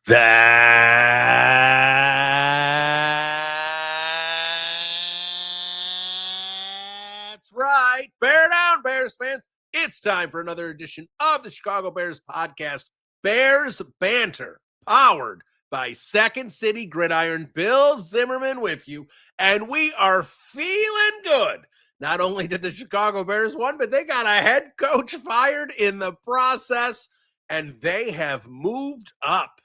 That's right. Bear down, Bears fans. It's time for another edition of the Chicago Bears podcast, Bears Banter, powered by Second City Gridiron. Bill Zimmerman with you, and we are feeling good. Not only did the Chicago Bears win, but they got a head coach fired in the process, and they have moved up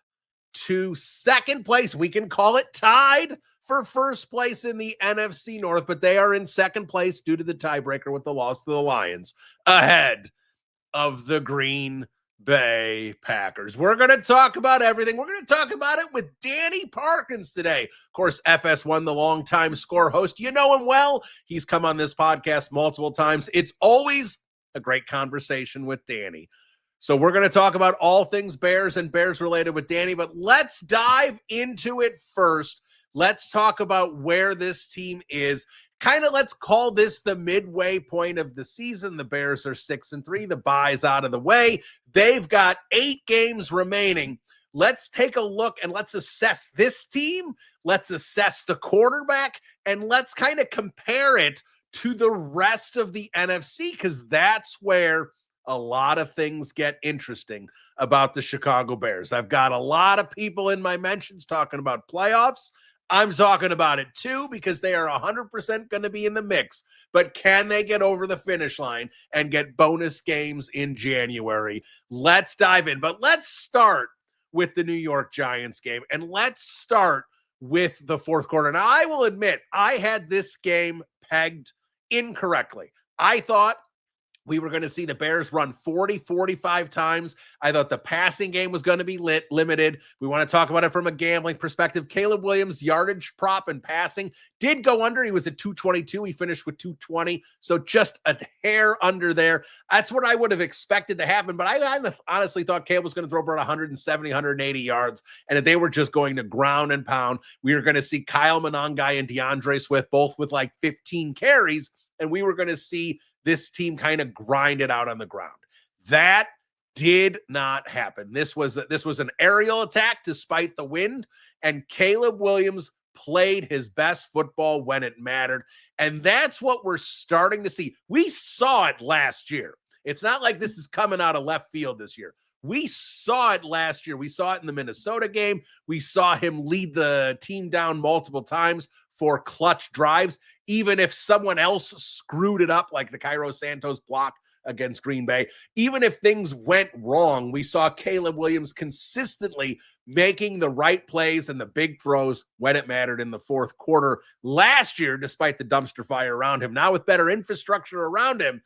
to second place. We can call it tied for first place in the NFC North, but they are in second place due to the tiebreaker with the loss to the Lions, ahead of the Green Bay Packers. We're going to talk about everything. We're going to talk about it with Danny Parkins today. Of course, FS1, the longtime score host. You know him well. He's come on this podcast multiple times. It's always a great conversation with Danny. So we're going to talk about all things Bears and Bears related with Danny, but let's dive into it first. Let's talk about where this team is. Let's call this the midway point of the season. The Bears are 6-3. The bye's out of the way. They've got 8 games remaining. Let's take a look and let's assess this team. Let's assess the quarterback, and let's kind of compare it to the rest of the NFC, because that's where a lot of things get interesting about the Chicago Bears. I've got a lot of people in my mentions talking about playoffs. I'm talking about it too, because they are 100% going to be in the mix. But can they get over the finish line and get bonus games in January? Let's dive in. But let's start with the New York Giants game, and let's start with the fourth quarter. Now, I will admit, I had this game pegged incorrectly. I thought we were going to see the Bears run 45 times. I thought the passing game was going to be limited. We want to talk about it from a gambling perspective. Caleb Williams' yardage prop and passing did go under. He was at 222. He finished with 220. So just a hair under there. That's what I would have expected to happen. But I honestly thought Caleb was going to throw about 170, 180 yards. And if they were just going to ground and pound, we were going to see Kyle Monangai and DeAndre Swift both with like 15 carries. And we were going to see this team kind of grind it out on the ground. That did not happen. This was an aerial attack despite the wind, and Caleb Williams played his best football when it mattered, and that's what we're starting to see. We saw it last year. It's not like this is coming out of left field this year. We saw it last year. We saw it in the Minnesota game. We saw him lead the team down multiple times for clutch drives, even if someone else screwed it up, like the Cairo Santos block against Green Bay. Even if things went wrong, we saw Caleb Williams consistently making the right plays and the big throws when it mattered in the fourth quarter last year, despite the dumpster fire around him. Now with better infrastructure around him,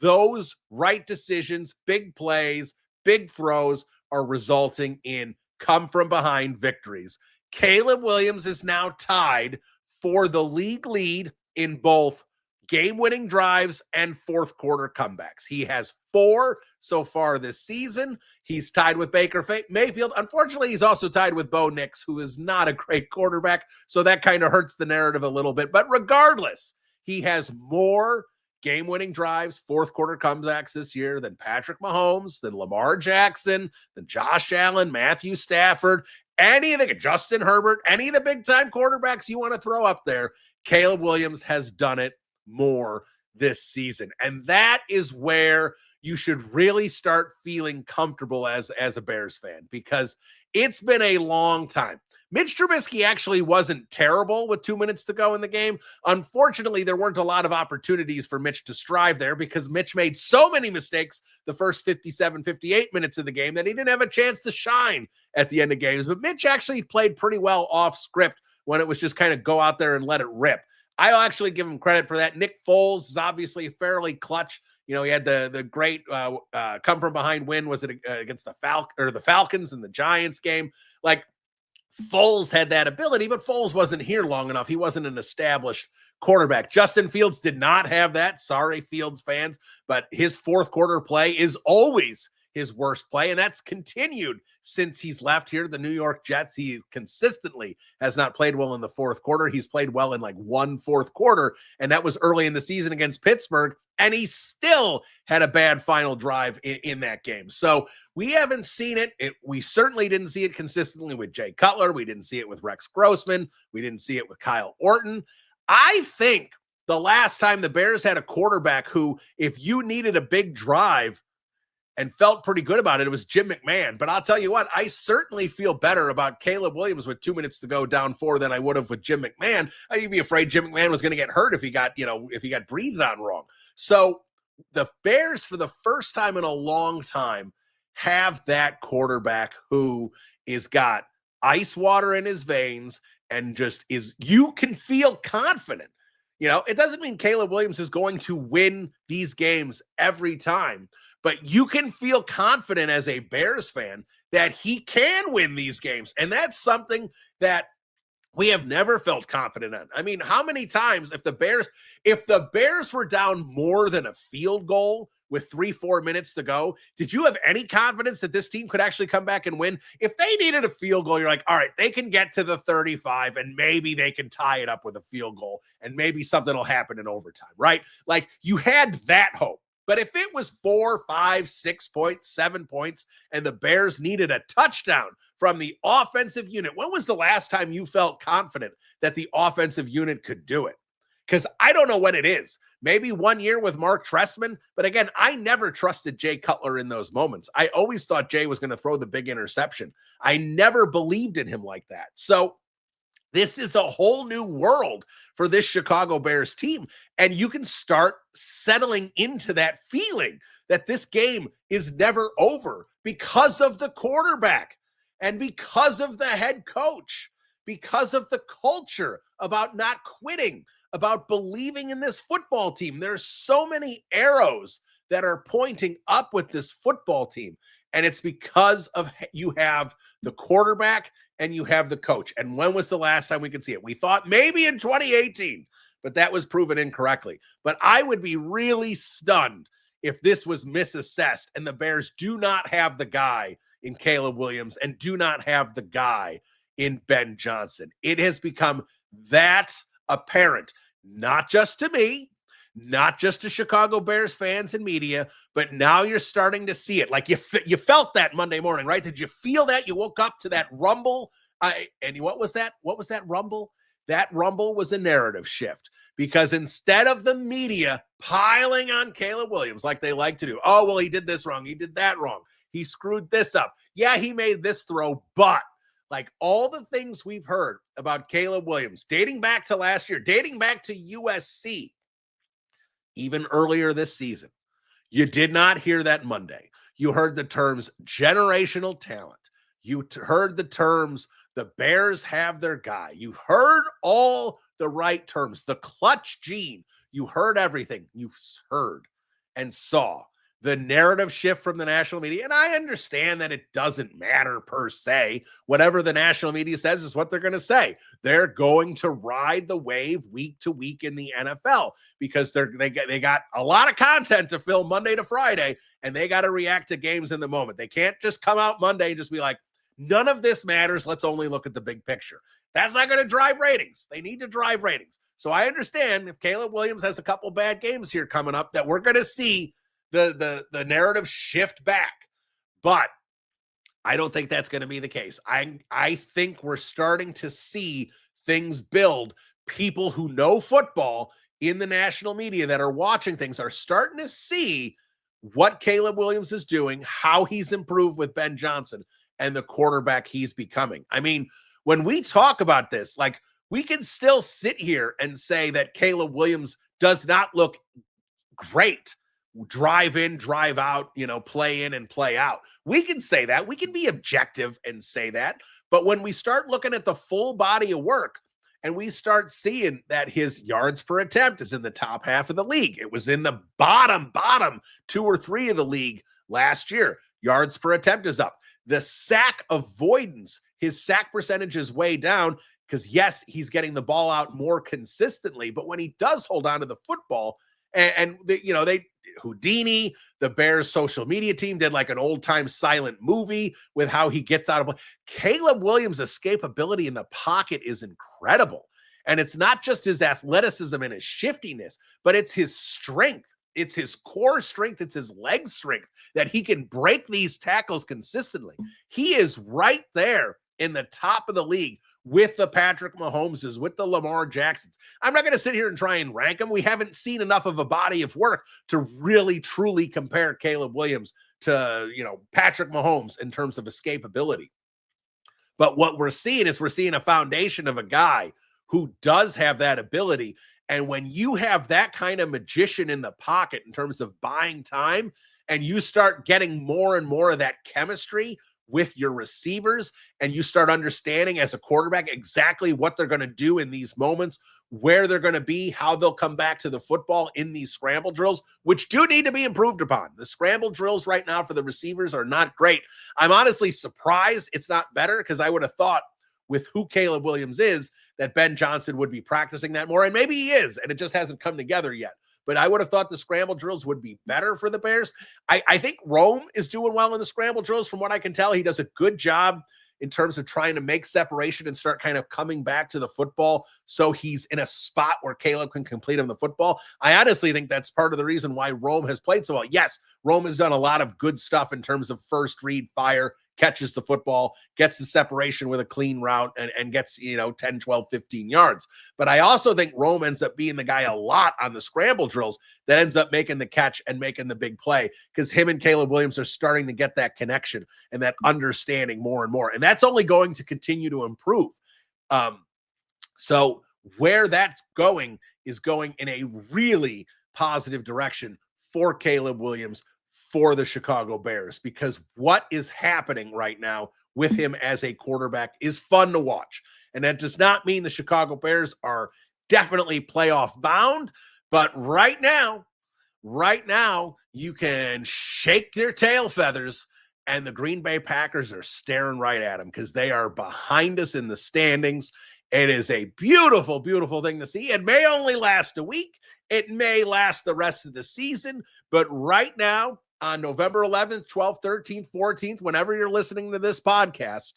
those right decisions, big plays, big throws are resulting in come-from-behind victories. Caleb Williams is now tied for the league lead in both game-winning drives and fourth-quarter comebacks. He has 4 so far this season. He's tied with Baker Mayfield. Unfortunately, he's also tied with Bo Nix, who is not a great quarterback, so that kind of hurts the narrative a little bit. But regardless, he has more game-winning drives, fourth-quarter comebacks this year than Patrick Mahomes, than Lamar Jackson, than Josh Allen, Matthew Stafford, Justin Herbert, any of the big-time quarterbacks you want to throw up there. Caleb Williams has done it more this season. And that is where you should really start feeling comfortable as a Bears fan, because it's been a long time. Mitch Trubisky actually wasn't terrible with 2 minutes to go in the game. Unfortunately, there weren't a lot of opportunities for Mitch to strive there, because Mitch made so many mistakes the first 57, 58 minutes of the game that he didn't have a chance to shine at the end of games. But Mitch actually played pretty well off script when it was just kind of go out there and let it rip. I'll actually give him credit for that. Nick Foles is obviously fairly clutch. You know, he had the great come from behind win. Was it against the Falcons in the Giants game? Like, Foles had that ability, but Foles wasn't here long enough. He wasn't an established quarterback. Justin Fields did not have that. Sorry, Fields fans, but his fourth quarter play is always his worst play, and that's continued since he's left here. The New York Jets, he consistently has not played well in the fourth quarter. He's played well in like one fourth quarter, and that was early in the season against Pittsburgh, And he still had a bad final drive in that game. So we haven't seen it. We certainly didn't see it consistently with Jay Cutler. We didn't see it with Rex Grossman. We didn't see it with Kyle Orton. I think the last time the Bears had a quarterback who, if you needed a big drive and felt pretty good about it, it was Jim McMahon. But I'll tell you what, I certainly feel better about Caleb Williams with 2 minutes to go down 4 than I would have with Jim McMahon. I'd be afraid Jim McMahon was going to get hurt if he got breathed on wrong. So the Bears, for the first time in a long time, have that quarterback who is got ice water in his veins and just you can feel confident. It doesn't mean Caleb Williams is going to win these games every time, but you can feel confident as a Bears fan that he can win these games. And that's something that we have never felt confident in. I mean, how many times if the Bears were down more than a field goal with 3-4 minutes to go, did you have any confidence that this team could actually come back and win? If they needed a field goal, you're like, all right, they can get to the 35 and maybe they can tie it up with a field goal and maybe something will happen in overtime, right? Like, you had that hope. But if it was 4, 5, 6 points, 7 points, and the Bears needed a touchdown from the offensive unit, when was the last time you felt confident that the offensive unit could do it? Because I don't know what it is. Maybe 1 year with Mark Trestman. But again, I never trusted Jay Cutler in those moments. I always thought Jay was going to throw the big interception. I never believed in him like that. So this is a whole new world for this Chicago Bears team. And you can start settling into that feeling that this game is never over because of the quarterback and because of the head coach, because of the culture about not quitting, about believing in this football team. There's so many arrows that are pointing up with this football team. And it's because of you have the quarterback and you have the coach. And when was the last time we could see it? We thought maybe in 2018, but that was proven incorrectly. But I would be really stunned if this was misassessed and the Bears do not have the guy in Caleb Williams and do not have the guy in Ben Johnson. It has become that apparent, not just to me, not just to Chicago Bears fans and media, but now you're starting to see it. Like you felt that Monday morning, right? Did you feel that? You woke up to that rumble. And what was that? What was that rumble? That rumble was a narrative shift, because instead of the media piling on Caleb Williams like they like to do, oh, well, he did this wrong, he did that wrong, he screwed this up, yeah, he made this throw, but like all the things we've heard about Caleb Williams dating back to last year, dating back to USC, even earlier this season, you did not hear that Monday. You heard the terms generational talent. You heard the terms the Bears have their guy. You heard all the right terms, the clutch gene. You heard everything. You heard and saw the narrative shift from the national media. And I understand that it doesn't matter per se. Whatever the national media says is what they're going to say. They're going to ride the wave week to week in the NFL because they got a lot of content to fill Monday to Friday, and they got to react to games in the moment. They can't just come out Monday and just be like, none of this matters. Let's only look at the big picture. That's not going to drive ratings. They need to drive ratings. So I understand if Caleb Williams has a couple bad games here coming up that we're going to see the narrative shift back. But I don't think that's going to be the case. I think we're starting to see things build. People who know football in the national media that are watching things are starting to see what Caleb Williams is doing, how he's improved with Ben Johnson, and the quarterback he's becoming. I mean, when we talk about this, like, we can still sit here and say that Caleb Williams does not look great. Drive in, drive out, play in and play out. We can say that. We can be objective and say that. But when we start looking at the full body of work and we start seeing that his yards per attempt is in the top half of the league, it was in the bottom 2 or 3 of the league last year. Yards per attempt is up. The sack avoidance, his sack percentage is way down because, yes, he's getting the ball out more consistently. But when he does hold on to the football, Houdini, the Bears social media team did like an old time silent movie with how he gets out of. Caleb Williams' escapability in the pocket is incredible. And it's not just his athleticism and his shiftiness, but it's his strength. It's his core strength. It's his leg strength that he can break these tackles consistently. He is right there in the top of the league with the Patrick Mahomeses, with the Lamar Jacksons. I'm not going to sit here and try and rank them. We haven't seen enough of a body of work to really, truly compare Caleb Williams to, Patrick Mahomes in terms of escapability. But what we're seeing is we're seeing a foundation of a guy who does have that ability. And when you have that kind of magician in the pocket in terms of buying time, and you start getting more and more of that chemistry with your receivers, and you start understanding as a quarterback exactly what they're going to do in these moments, where they're going to be, how they'll come back to the football in these scramble drills, which do need to be improved upon. The scramble drills right now for the receivers are not great. I'm honestly surprised it's not better, because I would have thought with who Caleb Williams is that Ben Johnson would be practicing that more, and maybe he is, and it just hasn't come together yet. But I would have thought the scramble drills would be better for the Bears. I think Rome is doing well in the scramble drills. From what I can tell, he does a good job in terms of trying to make separation and start kind of coming back to the football, so he's in a spot where Caleb can complete him the football. I honestly think that's part of the reason why Rome has played so well. Yes, Rome has done a lot of good stuff in terms of first read fire, catches the football, gets the separation with a clean route, and gets, 10, 12, 15 yards. But I also think Rome ends up being the guy a lot on the scramble drills that ends up making the catch and making the big play, because him and Caleb Williams are starting to get that connection and that understanding more and more. And that's only going to continue to improve. So where that's going is going in a really positive direction for Caleb Williams, for the Chicago Bears, because what is happening right now with him as a quarterback is fun to watch. And that does not mean the Chicago Bears are definitely playoff bound, but right now, you can shake their tail feathers, and the Green Bay Packers are staring right at them because they are behind us in the standings. It is a beautiful, beautiful thing to see. It may only last a week. It may last the rest of the season, but right now, on November 11th, 12th, 13th, 14th, whenever you're listening to this podcast,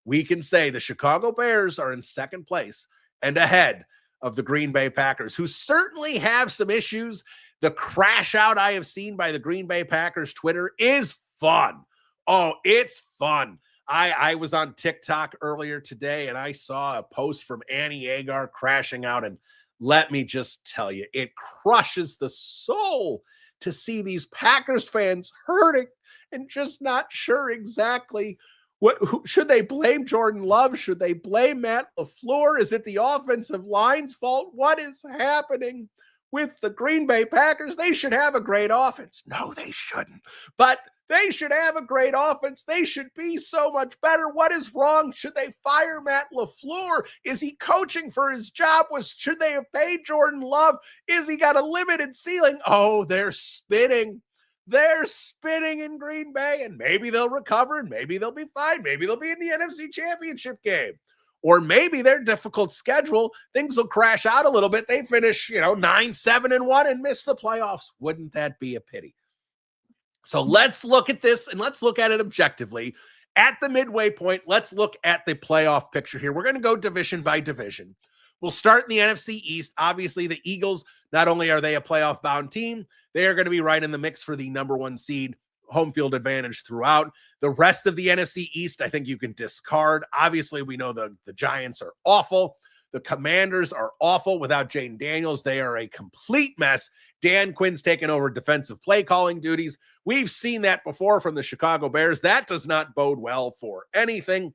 we can say the Chicago Bears are in second place and ahead of the Green Bay Packers, who certainly have some issues. The crash out I have seen by the Green Bay Packers Twitter is fun. Oh, it's fun. I was on TikTok earlier today, and I saw a post from Annie Agar crashing out, and let me just tell you, it crushes the soul to see these Packers fans hurting and just not sure exactly who should they blame Jordan Love? Should they blame Matt LaFleur? Is it the offensive line's fault? What is happening with the Green Bay Packers? They should have a great offense. No, they shouldn't. But they should have a great offense. They should be so much better. What is wrong? Should they fire Matt LaFleur? Is he coaching for his job? Should they have paid Jordan Love? Is he got a limited ceiling? Oh, they're spinning. They're spinning in Green Bay, and maybe they'll recover, and maybe they'll be fine. Maybe they'll be in the NFC Championship game. Or maybe their difficult schedule, things will crash out a little bit. They finish, 9-7-1 and miss the playoffs. Wouldn't that be a pity? So let's look at this, and let's look at it objectively. At the midway point, let's look at the playoff picture here. We're going to go division by division. We'll start in the NFC East. Obviously, the Eagles, not only are they a playoff-bound team, they are going to be right in the mix for the number one seed, home field advantage throughout. The rest of the NFC East, I think you can discard. Obviously, we know the Giants are awful. The Commanders are awful without Jaden Daniels. They are a complete mess. Dan Quinn's taken over defensive play calling duties. We've seen that before from the Chicago Bears. That does not bode well for anything.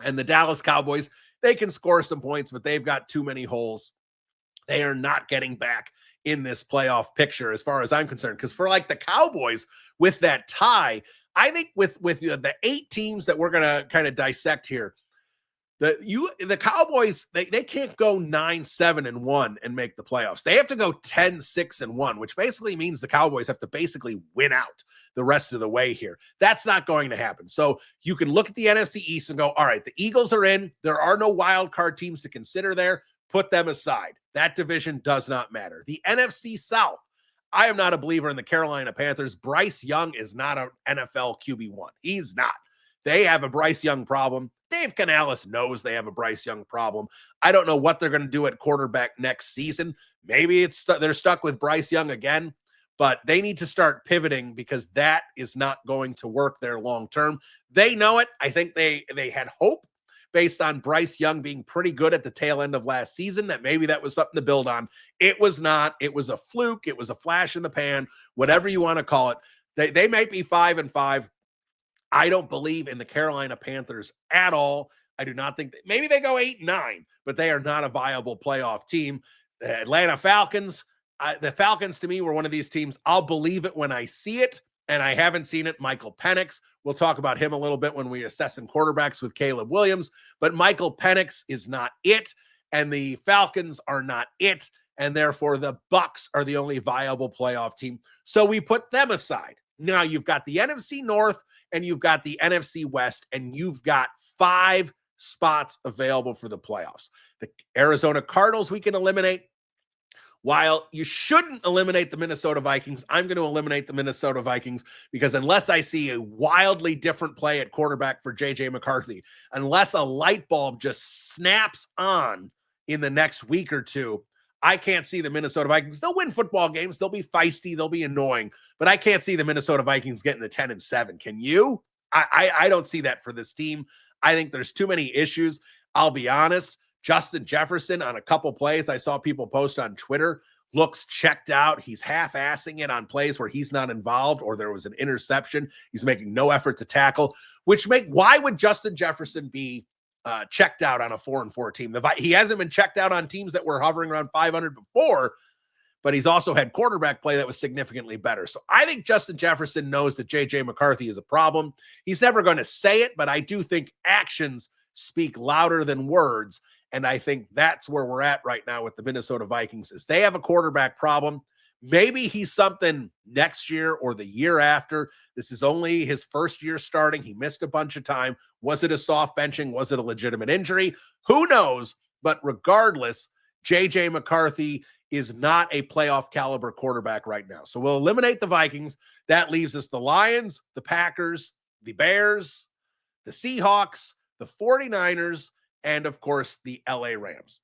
And the Dallas Cowboys, they can score some points, but they've got too many holes. They are not getting back in this playoff picture as far as I'm concerned. Because for like the Cowboys with that tie, I think with the 8 teams that we're going to kind of dissect here, the Cowboys, they can't go 9-7-1 and make the playoffs. They have to go 10-6-1, which basically means the Cowboys have to basically win out the rest of the way here. That's not going to happen. So you can look at the NFC East and go, all right, the Eagles are in. There are no wild card teams to consider there. Put them aside. That division does not matter. The NFC South, I am not a believer in the Carolina Panthers. Bryce Young is not an NFL QB1. He's not. They have a Bryce Young problem. Dave Canales knows they have a Bryce Young problem. I don't know what they're going to do at quarterback next season. Maybe they're stuck with Bryce Young again. but they need to start pivoting because that is not going to work there long term. They know it. I think they had hope based on Bryce Young being pretty good at the tail end of last season, that maybe that was something to build on. It was not. It was a fluke. It was a flash in the pan, whatever you want to call it. They might be 5-5. I don't believe in the Carolina Panthers at all. I do not think maybe they go 8-9, but they are not a viable playoff team. The Atlanta Falcons, the Falcons to me were one of these teams. I'll believe it when I see it, and I haven't seen it. Michael Penix, we'll talk about him a little bit when we assess some quarterbacks with Caleb Williams, but Michael Penix is not it, and the Falcons are not it, and therefore the Bucs are the only viable playoff team. So we put them aside. Now you've got the NFC North and you've got the NFC West, and you've got 5 spots available for the playoffs. The Arizona Cardinals we can eliminate. While you shouldn't eliminate the Minnesota Vikings, I'm going to eliminate the Minnesota Vikings because unless I see a wildly different play at quarterback for J.J. McCarthy, unless a light bulb just snaps on in the next week or two, I can't see the Minnesota Vikings. They'll win football games. They'll be feisty. They'll be annoying. But I can't see the Minnesota Vikings getting the 10-7. Can you? I don't see that for this team. I think there's too many issues. I'll be honest. Justin Jefferson on a couple plays I saw people post on Twitter looks checked out. He's half-assing it on plays where he's not involved or there was an interception. He's making no effort to tackle, why would Justin Jefferson be checked out on a 4-4 team? He hasn't been checked out on teams that were hovering around 500 before, but he's also had quarterback play that was significantly better. So I think Justin Jefferson knows that J.J. McCarthy is a problem. He's never going to say it, but I do think actions speak louder than words. And I think that's where we're at right now with the Minnesota Vikings is they have a quarterback problem. Maybe he's something next year or the year after. This is only his first year starting. He missed a bunch of time. Was it a soft benching? Was it a legitimate injury? Who knows? But regardless, J.J. McCarthy is not a playoff caliber quarterback right now. So we'll eliminate the Vikings. That leaves us the Lions, the Packers, the Bears, the Seahawks, the 49ers, and of course, the LA Rams.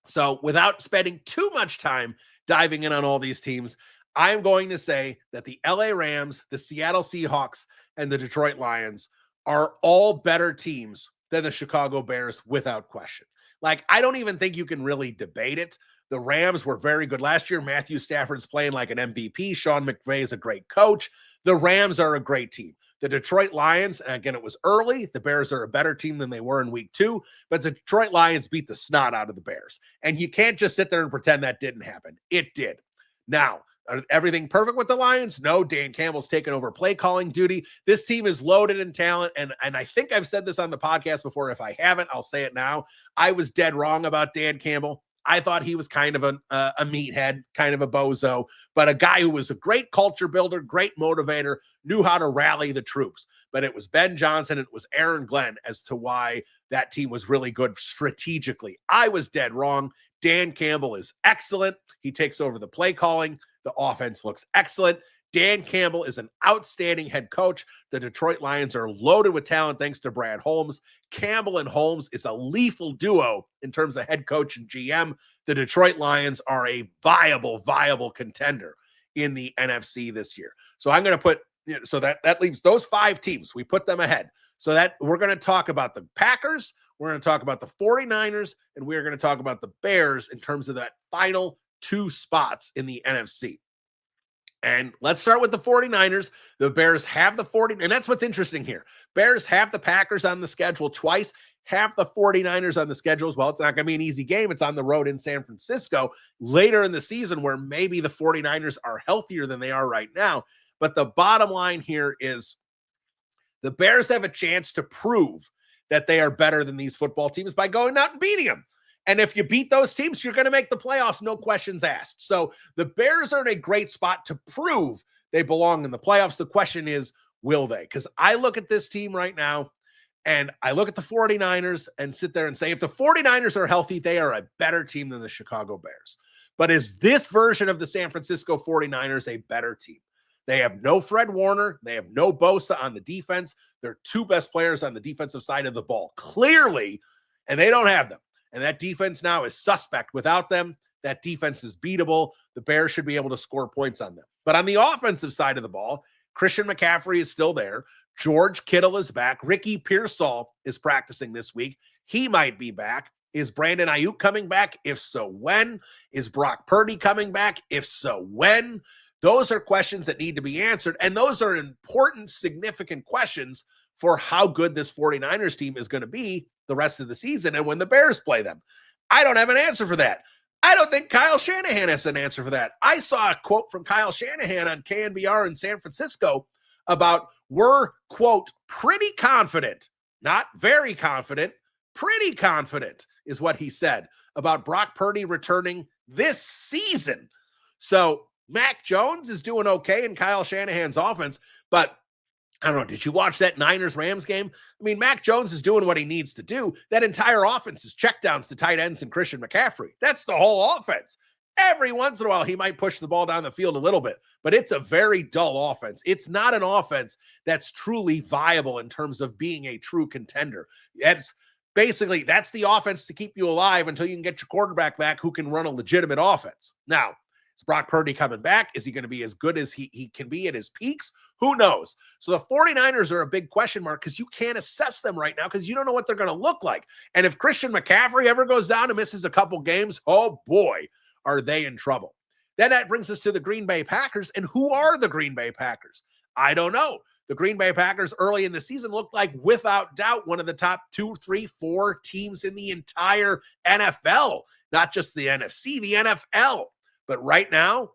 So without spending too much time diving in on all these teams, I'm going to say that the LA Rams, the Seattle Seahawks, and the Detroit Lions are all better teams than the Chicago Bears without question. Like, I don't even think you can really debate it. The Rams were very good last year. Matthew Stafford's playing like an MVP. Sean McVay is a great coach. The Rams are a great team. The Detroit Lions, and again, it was early. The Bears are a better team than they were in week 2, but the Detroit Lions beat the snot out of the Bears. And you can't just sit there and pretend that didn't happen. It did. Now, everything perfect with the Lions? No, Dan Campbell's taken over play calling duty. This team is loaded in talent, and I think I've said this on the podcast before. If I haven't, I'll say it now. I was dead wrong about Dan Campbell. I thought he was kind of a meathead, kind of a bozo, but a guy who was a great culture builder, great motivator, knew how to rally the troops. But it was Ben Johnson, it was Aaron Glenn as to why that team was really good strategically. I was dead wrong. Dan Campbell is excellent. He takes over the play calling. The offense looks excellent. Dan Campbell is an outstanding head coach. The Detroit Lions are loaded with talent thanks to Brad Holmes. Campbell and Holmes is a lethal duo in terms of head coach and GM. The Detroit Lions are a viable contender in the NFC this year. So I'm going to put, so that leaves those 5 teams. We put them ahead. So that we're going to talk about the Packers, we're going to talk about the 49ers, and we're going to talk about the Bears in terms of that final 2 spots in the NFC. And let's start with the 49ers. The Bears have the 40, and that's what's interesting here. Bears have the Packers on the schedule twice, have the 49ers on the schedule as well. It's not going to be an easy game. It's on the road in San Francisco later in the season where maybe the 49ers are healthier than they are right now. But the bottom line here is the Bears have a chance to prove that they are better than these football teams by going out and beating them. And if you beat those teams, you're going to make the playoffs, no questions asked. So the Bears are in a great spot to prove they belong in the playoffs. The question is, will they? Because I look at this team right now, and I look at the 49ers and sit there and say, if the 49ers are healthy, they are a better team than the Chicago Bears. But is this version of the San Francisco 49ers a better team? They have no Fred Warner. They have no Bosa on the defense. They're 2 best players on the defensive side of the ball, clearly, and they don't have them. And that defense now is suspect. Without them, that defense is beatable. The Bears should be able to score points on them. But on the offensive side of the ball, Christian McCaffrey is still there. George Kittle is back. Ricky Pearsall is practicing this week. He might be back. Is Brandon Ayuk coming back? If so, when? Is Brock Purdy coming back? If so, when? Those are questions that need to be answered, and those are important, significant questions for how good this 49ers team is going to be the rest of the season and when the Bears play them. I don't have an answer for that. I don't think Kyle Shanahan has an answer for that. I saw a quote from Kyle Shanahan on KNBR in San Francisco about we're, quote, pretty confident, not very confident, pretty confident is what he said about Brock Purdy returning this season. So Mac Jones is doing okay in Kyle Shanahan's offense, but I don't know, did you watch that Niners-Rams game? I mean, Mac Jones is doing what he needs to do. That entire offense is checkdowns to tight ends and Christian McCaffrey. That's the whole offense. Every once in a while, he might push the ball down the field a little bit, but it's a very dull offense. It's not an offense that's truly viable in terms of being a true contender. That's the offense to keep you alive until you can get your quarterback back who can run a legitimate offense. Now, is Brock Purdy coming back? Is he going to be as good as he can be at his peaks? Who knows? So the 49ers are a big question mark because you can't assess them right now because you don't know what they're going to look like. And if Christian McCaffrey ever goes down and misses a couple games, oh boy, are they in trouble. Then that brings us to the Green Bay Packers. And who are the Green Bay Packers? I don't know. The Green Bay Packers early in the season looked like, without doubt, one of the top 2, 3, 4 teams in the entire NFL, not just the NFC, the NFL. But right now,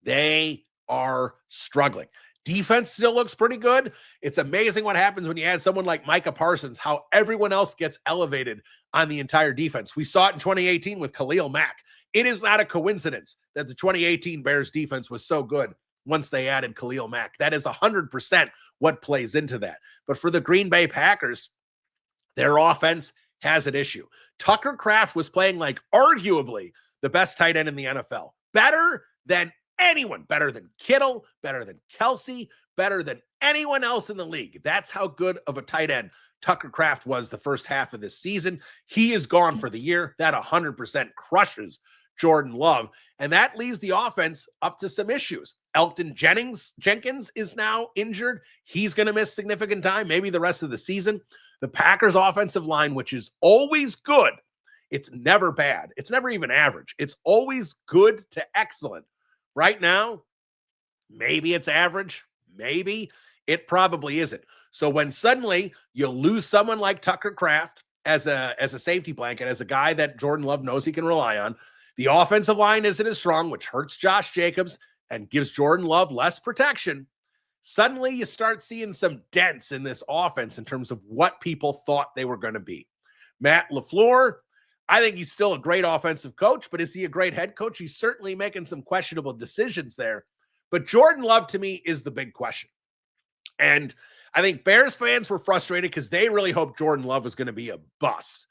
they are struggling. Defense still looks pretty good. It's amazing what happens when you add someone like Micah Parsons, how everyone else gets elevated on the entire defense. We saw it in 2018 with Khalil Mack. It is not a coincidence that the 2018 Bears defense was so good once they added Khalil Mack. That is 100% what plays into that. But for the Green Bay Packers, their offense has an issue. Tucker Kraft was playing like arguably the best tight end in the NFL. Better than anyone. Better than Kittle. Better than Kelsey. Better than anyone else in the league. That's how good of a tight end Tucker Kraft was the first half of this season. He is gone for the year. That 100% crushes Jordan Love. And that leaves the offense up to some issues. Elgton Jenkins is now injured. He's going to miss significant time, maybe the rest of the season. The Packers offensive line, which is always good, it's never bad. It's never even average. It's always good to excellent. Right now, maybe it's average. Maybe it probably isn't. So when suddenly you lose someone like Tucker Kraft as a safety blanket, as a guy that Jordan Love knows he can rely on, the offensive line isn't as strong, which hurts Josh Jacobs and gives Jordan Love less protection. Suddenly you start seeing some dents in this offense in terms of what people thought they were going to be. Matt LaFleur, I think he's still a great offensive coach, but is he a great head coach? He's certainly making some questionable decisions there. But Jordan Love, to me, is the big question. And I think Bears fans were frustrated because they really hoped Jordan Love was going to be a bust.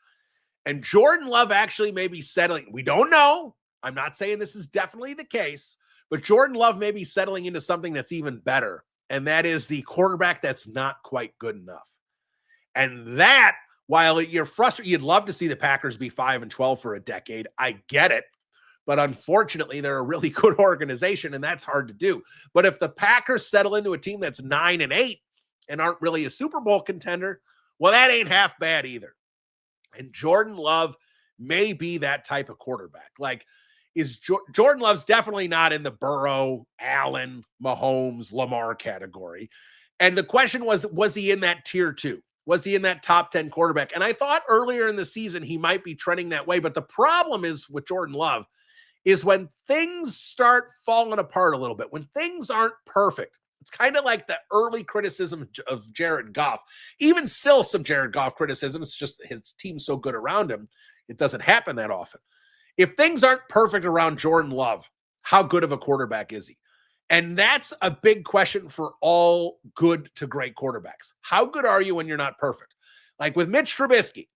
And Jordan Love actually may be settling. We don't know. I'm not saying this is definitely the case, but Jordan Love may be settling into something that's even better. And that is the quarterback that's not quite good enough. And that, while you're frustrated, you'd love to see the Packers be 5-12 for a decade. I get it. But unfortunately, they're a really good organization, and that's hard to do. But if the Packers settle into a team that's 9-8 and aren't really a Super Bowl contender, well, that ain't half bad either. And Jordan Love may be that type of quarterback. Like, Jordan Love's definitely not in the Burrow, Allen, Mahomes, Lamar category. And the question was he in that tier 2? Was he in that top 10 quarterback? And I thought earlier in the season he might be trending that way. But the problem is with Jordan Love is when things start falling apart a little bit, when things aren't perfect. It's kind of like the early criticism of Jared Goff. Even still some Jared Goff criticism. It's just his team's so good around him. It doesn't happen that often. If things aren't perfect around Jordan Love, how good of a quarterback is he? And that's a big question for all good to great quarterbacks. How good are you when you're not perfect? Like with Mitch Trubisky,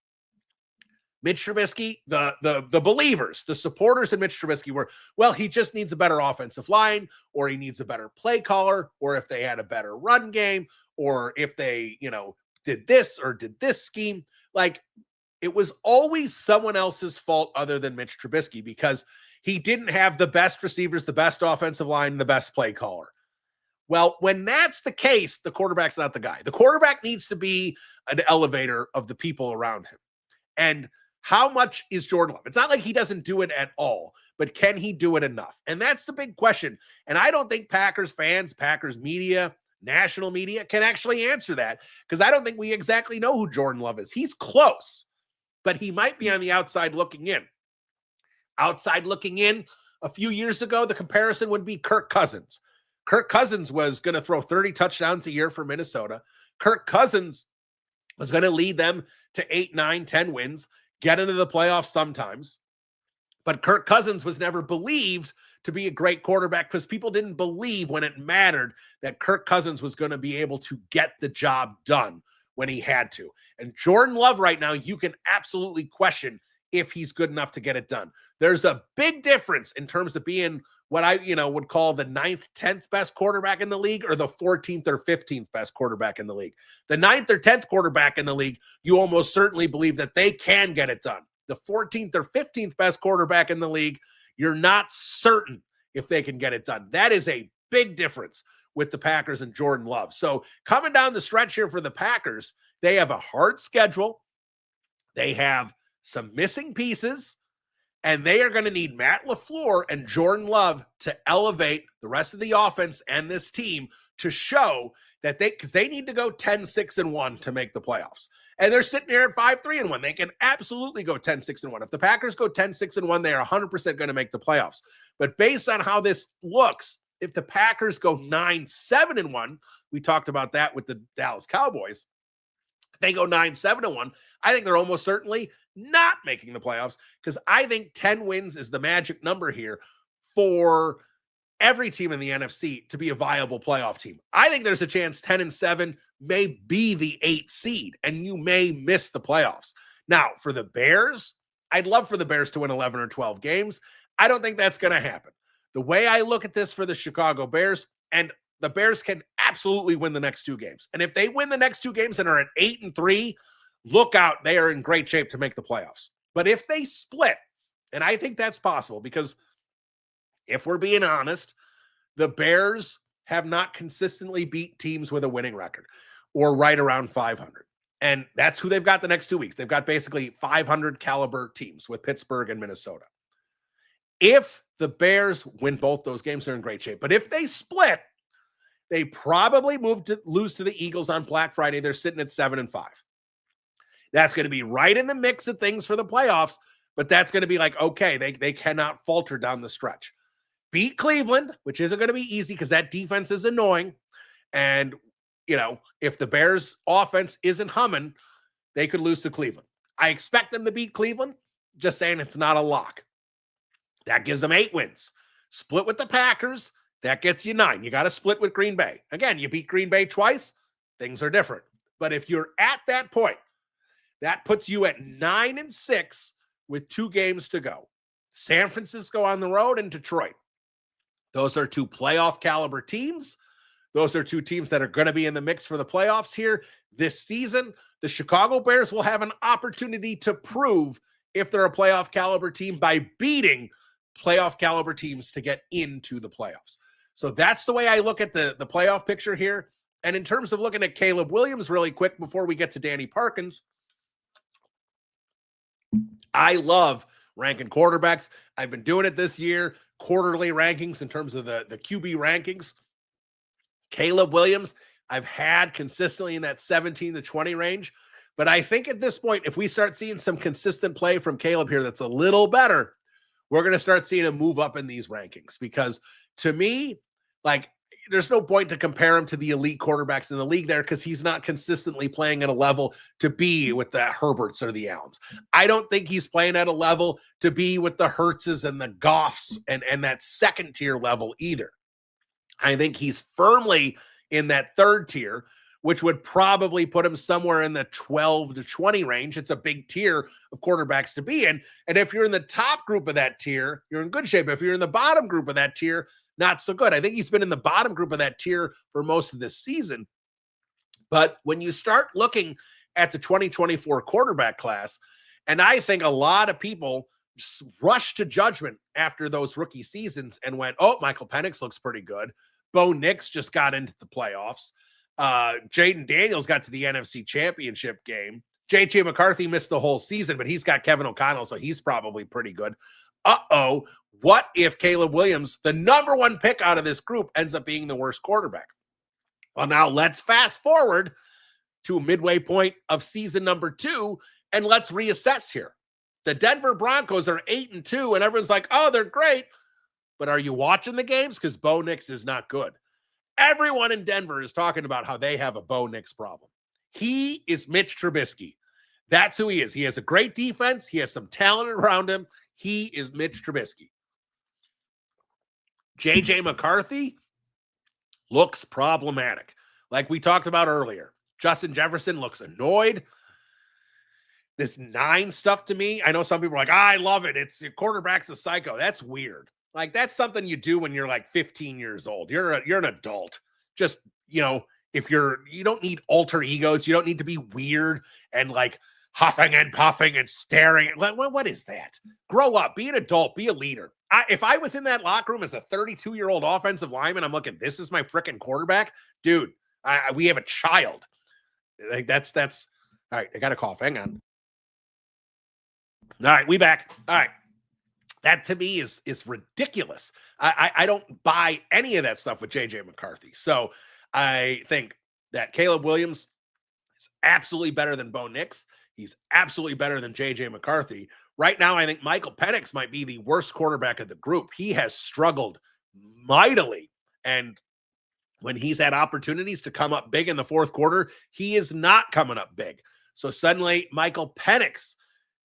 the believers, the supporters of Mitch Trubisky were, well, he just needs a better offensive line, or he needs a better play caller, or if they had a better run game, or if they, did this or did this scheme. Like, it was always someone else's fault other than Mitch Trubisky, because he didn't have the best receivers, the best offensive line, and the best play caller. Well, when that's the case, the quarterback's not the guy. The quarterback needs to be an elevator of the people around him. And how much is Jordan Love? It's not like he doesn't do it at all, but can he do it enough? And that's the big question. And I don't think Packers fans, Packers media, national media can actually answer that, because I don't think we exactly know who Jordan Love is. He's close, but he might be on the outside looking in. Outside looking in, a few years ago, the comparison would be Kirk Cousins. Kirk Cousins was going to throw 30 touchdowns a year for Minnesota. Kirk Cousins was going to lead them to 8, 9, 10 wins, get into the playoffs sometimes. But Kirk Cousins was never believed to be a great quarterback, because people didn't believe when it mattered that Kirk Cousins was going to be able to get the job done when he had to. And Jordan Love right now, you can absolutely question if he's good enough to get it done. There's a big difference in terms of being what I, would call the 9th, 10th best quarterback in the league, or the 14th or 15th best quarterback in the league. The 9th or 10th quarterback in the league, you almost certainly believe that they can get it done. The 14th or 15th best quarterback in the league, you're not certain if they can get it done. That is a big difference with the Packers and Jordan Love. So coming down the stretch here for the Packers, they have a hard schedule. They have some missing pieces, and they are going to need Matt LaFleur and Jordan Love to elevate the rest of the offense and this team to show that because they need to go 10-6-1 to make the playoffs. And they're sitting here at 5-3-1. They can absolutely go 10-6-1. If the Packers go 10-6-1, they are 100% going to make the playoffs. But based on how this looks, if the Packers go 9-7-1, we talked about that with the Dallas Cowboys. If they go 9-7-1, I think they're almost certainly not making the playoffs, because I think 10 wins is the magic number here for every team in the NFC to be a viable playoff team. I think there's a chance 10-7 may be the 8th seed, and you may miss the playoffs. Now, for the Bears, I'd love for the Bears to win 11 or 12 games. I don't think that's going to happen. The way I look at this for the Chicago Bears, and the Bears can absolutely win the next 2 games. And if they win the next 2 games and are at 8-3, look out, they are in great shape to make the playoffs. But if they split, and I think that's possible, because if we're being honest, the Bears have not consistently beat teams with a winning record or right around 500. And that's who they've got the next 2 weeks. They've got basically 500 caliber teams with Pittsburgh and Minnesota. If the Bears win both those games, they're in great shape. But if they split, they probably lose to the Eagles on Black Friday. They're sitting at 7-5. That's going to be right in the mix of things for the playoffs, but that's going to be like, okay, they cannot falter down the stretch. Beat Cleveland, which isn't going to be easy because that defense is annoying. And, if the Bears offense isn't humming, they could lose to Cleveland. I expect them to beat Cleveland, just saying it's not a lock. That gives them 8 wins. Split with the Packers, that gets you 9. You got to split with Green Bay. Again, you beat Green Bay twice, things are different. But if you're at that point, that puts you at 9-6 with 2 games to go. San Francisco on the road and Detroit. Those are 2 playoff caliber teams. Those are 2 teams that are going to be in the mix for the playoffs here this season. The Chicago Bears will have an opportunity to prove if they're a playoff caliber team by beating playoff caliber teams to get into the playoffs. So that's the way I look at the playoff picture here. And in terms of looking at Caleb Williams really quick before we get to Danny Parkins, I love ranking quarterbacks. I've been doing it this year, quarterly rankings in terms of the QB rankings. Caleb Williams, I've had consistently in that 17-20 range. But I think at this point, if we start seeing some consistent play from Caleb here that's a little better, we're going to start seeing him move up in these rankings. Because to me, there's no point to compare him to the elite quarterbacks in the league there, because he's not consistently playing at a level to be with the Herberts or the Allens. I don't think he's playing at a level to be with the Hurtses and the Goffs and that second tier level either. I think he's firmly in that third tier, which would probably put him somewhere in the 12-20 range. It's a big tier of quarterbacks to be in. And if you're in the top group of that tier, you're in good shape. If you're in the bottom group of that tier, not so good. I think he's been in the bottom group of that tier for most of this season. But when you start looking at the 2024 quarterback class, and I think a lot of people rushed to judgment after those rookie seasons and went, oh, Michael Penix looks pretty good. Bo Nix just got into the playoffs. Jaden Daniels got to the NFC Championship game. J.J. McCarthy missed the whole season, but he's got Kevin O'Connell, so he's probably pretty good. Uh-oh, what if Caleb Williams, the number one pick out of this group, ends up being the worst quarterback? Well, now let's fast forward to a midway point of season number 2, and let's reassess here. The Denver Broncos are 8-2, and everyone's like, oh, they're great. But are you watching the games? Because Bo Nix is not good. Everyone in Denver is talking about how they have a Bo Nix problem. He is Mitch Trubisky. That's who he is. He has a great defense. He has some talent around him. He is Mitch Trubisky. J.J. McCarthy looks problematic. Like we talked about earlier, Justin Jefferson looks annoyed. This 9 stuff to me, I know some people are like, I love it. It's your quarterback's a psycho. That's weird. Like that's something you do when you're like 15 years old. You're an adult. Just, if you don't need alter egos. You don't need to be weird and like huffing and puffing and staring. What is that? Grow up, be an adult, be a leader. If I was in that locker room as a 32-year-old offensive lineman, I'm looking, this is my freaking quarterback. Dude, we have a child. Like that's all right. I got a cough. Hang on. All right, we back. All right. That to me is ridiculous. I don't buy any of that stuff with J.J. McCarthy. So I think that Caleb Williams is absolutely better than Bo Nix. He's absolutely better than J.J. McCarthy. Right now, I think Michael Penix might be the worst quarterback of the group. He has struggled mightily. And when he's had opportunities to come up big in the fourth quarter, he is not coming up big. So suddenly, Michael Penix,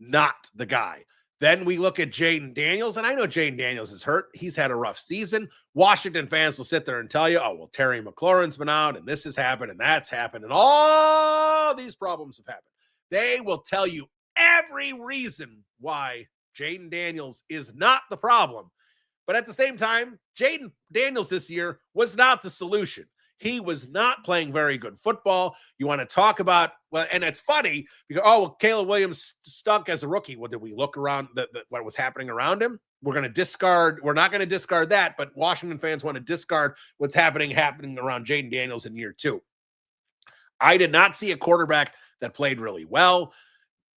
not the guy. Then we look at Jaden Daniels, and I know Jaden Daniels is hurt. He's had a rough season. Washington fans will sit there and tell you, oh, well, Terry McLaurin's been out, and this has happened, and that's happened, and all these problems have happened. They will tell you every reason why Jaden Daniels is not the problem. But at the same time, Jaden Daniels this year was not the solution. He was not playing very good football. You want to talk about, well, and it's funny because, Caleb Williams stunk as a rookie. Well, did we look around what was happening around him? We're not going to discard that, but Washington fans want to discard what's happening around Jaden Daniels in year 2. I did not see a quarterback that played really well.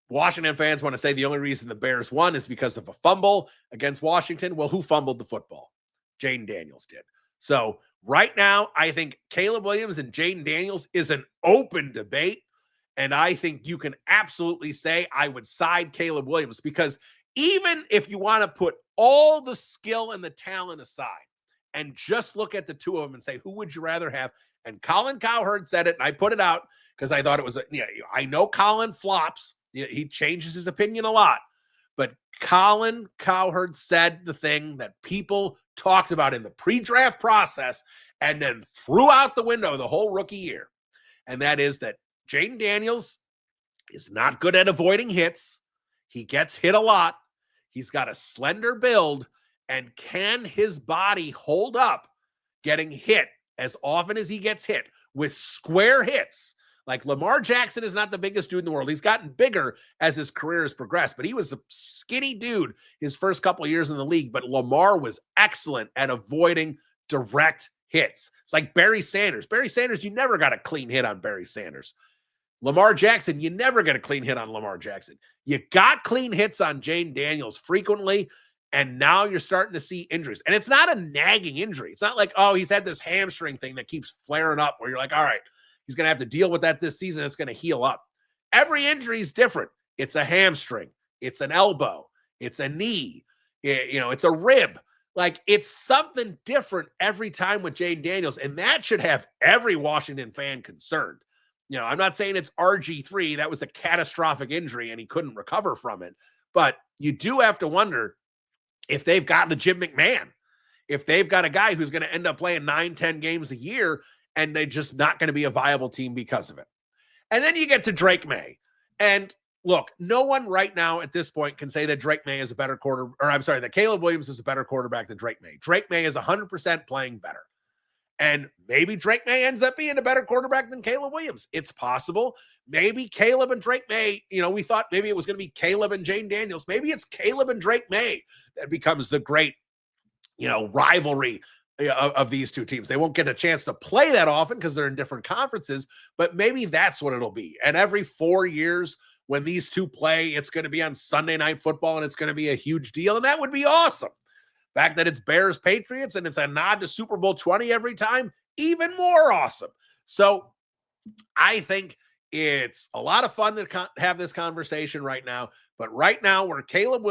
Washington fans want to say the only reason the Bears won is because of a fumble against Washington. Well, who fumbled the football? Jaden Daniels did. So right now, I think Caleb Williams and Jaden Daniels is an open debate. And I think you can absolutely say I would side Caleb Williams, because even if you want to put all the skill and the talent aside and just look at the two of them and say, who would you rather have? And Colin Cowherd said it, and I put it out because I thought it was, I know Colin flops. He changes his opinion a lot. But Colin Cowherd said the thing that people talked about in the pre-draft process and then threw out the window the whole rookie year. And that is that Jaden Daniels is not good at avoiding hits. He gets hit a lot. He's got a slender build. And can his body hold up getting hit as often as he gets hit with square hits? Like Lamar Jackson is not the biggest dude in the world. He's gotten bigger as his career has progressed, but he was a skinny dude his first couple of years in the league. But Lamar was excellent at avoiding direct hits. It's like Barry Sanders. Barry Sanders, you never got a clean hit on Barry Sanders. Lamar Jackson, you never get a clean hit on Lamar Jackson. You got clean hits on Jaden Daniels frequently, and now you're starting to see injuries. And it's not a nagging injury. It's not like, he's had this hamstring thing that keeps flaring up where you're like, all right, he's going to have to deal with that this season. It's going to heal up. Every injury is different. It's a hamstring. It's an elbow. It's a knee. It's a rib. Like, it's something different every time with Jaden Daniels, and that should have every Washington fan concerned. I'm not saying it's RG3. That was a catastrophic injury, and he couldn't recover from it. But you do have to wonder if they've gotten a Jim McMahon, if they've got a guy who's going to end up playing 9-10 games a year, and they're just not going to be a viable team because of it. And then you get to Drake May. And look, no one right now at this point can say that Drake May is a better that Caleb Williams is a better quarterback than Drake May. Drake May is 100% playing better. And maybe Drake May ends up being a better quarterback than Caleb Williams. It's possible. Maybe Caleb and Drake May, we thought maybe it was going to be Caleb and Jaden Daniels. Maybe it's Caleb and Drake May that becomes the great, rivalry of these two teams. They won't get a chance to play that often because they're in different conferences, but maybe that's what it'll be. And every 4 years when these two play, it's going to be on Sunday Night Football and it's going to be a huge deal. And that would be awesome. The fact that it's Bears Patriots and it's a nod to Super Bowl 20 every time, even more awesome. So I think it's a lot of fun to have this conversation right now. But right now, where Caleb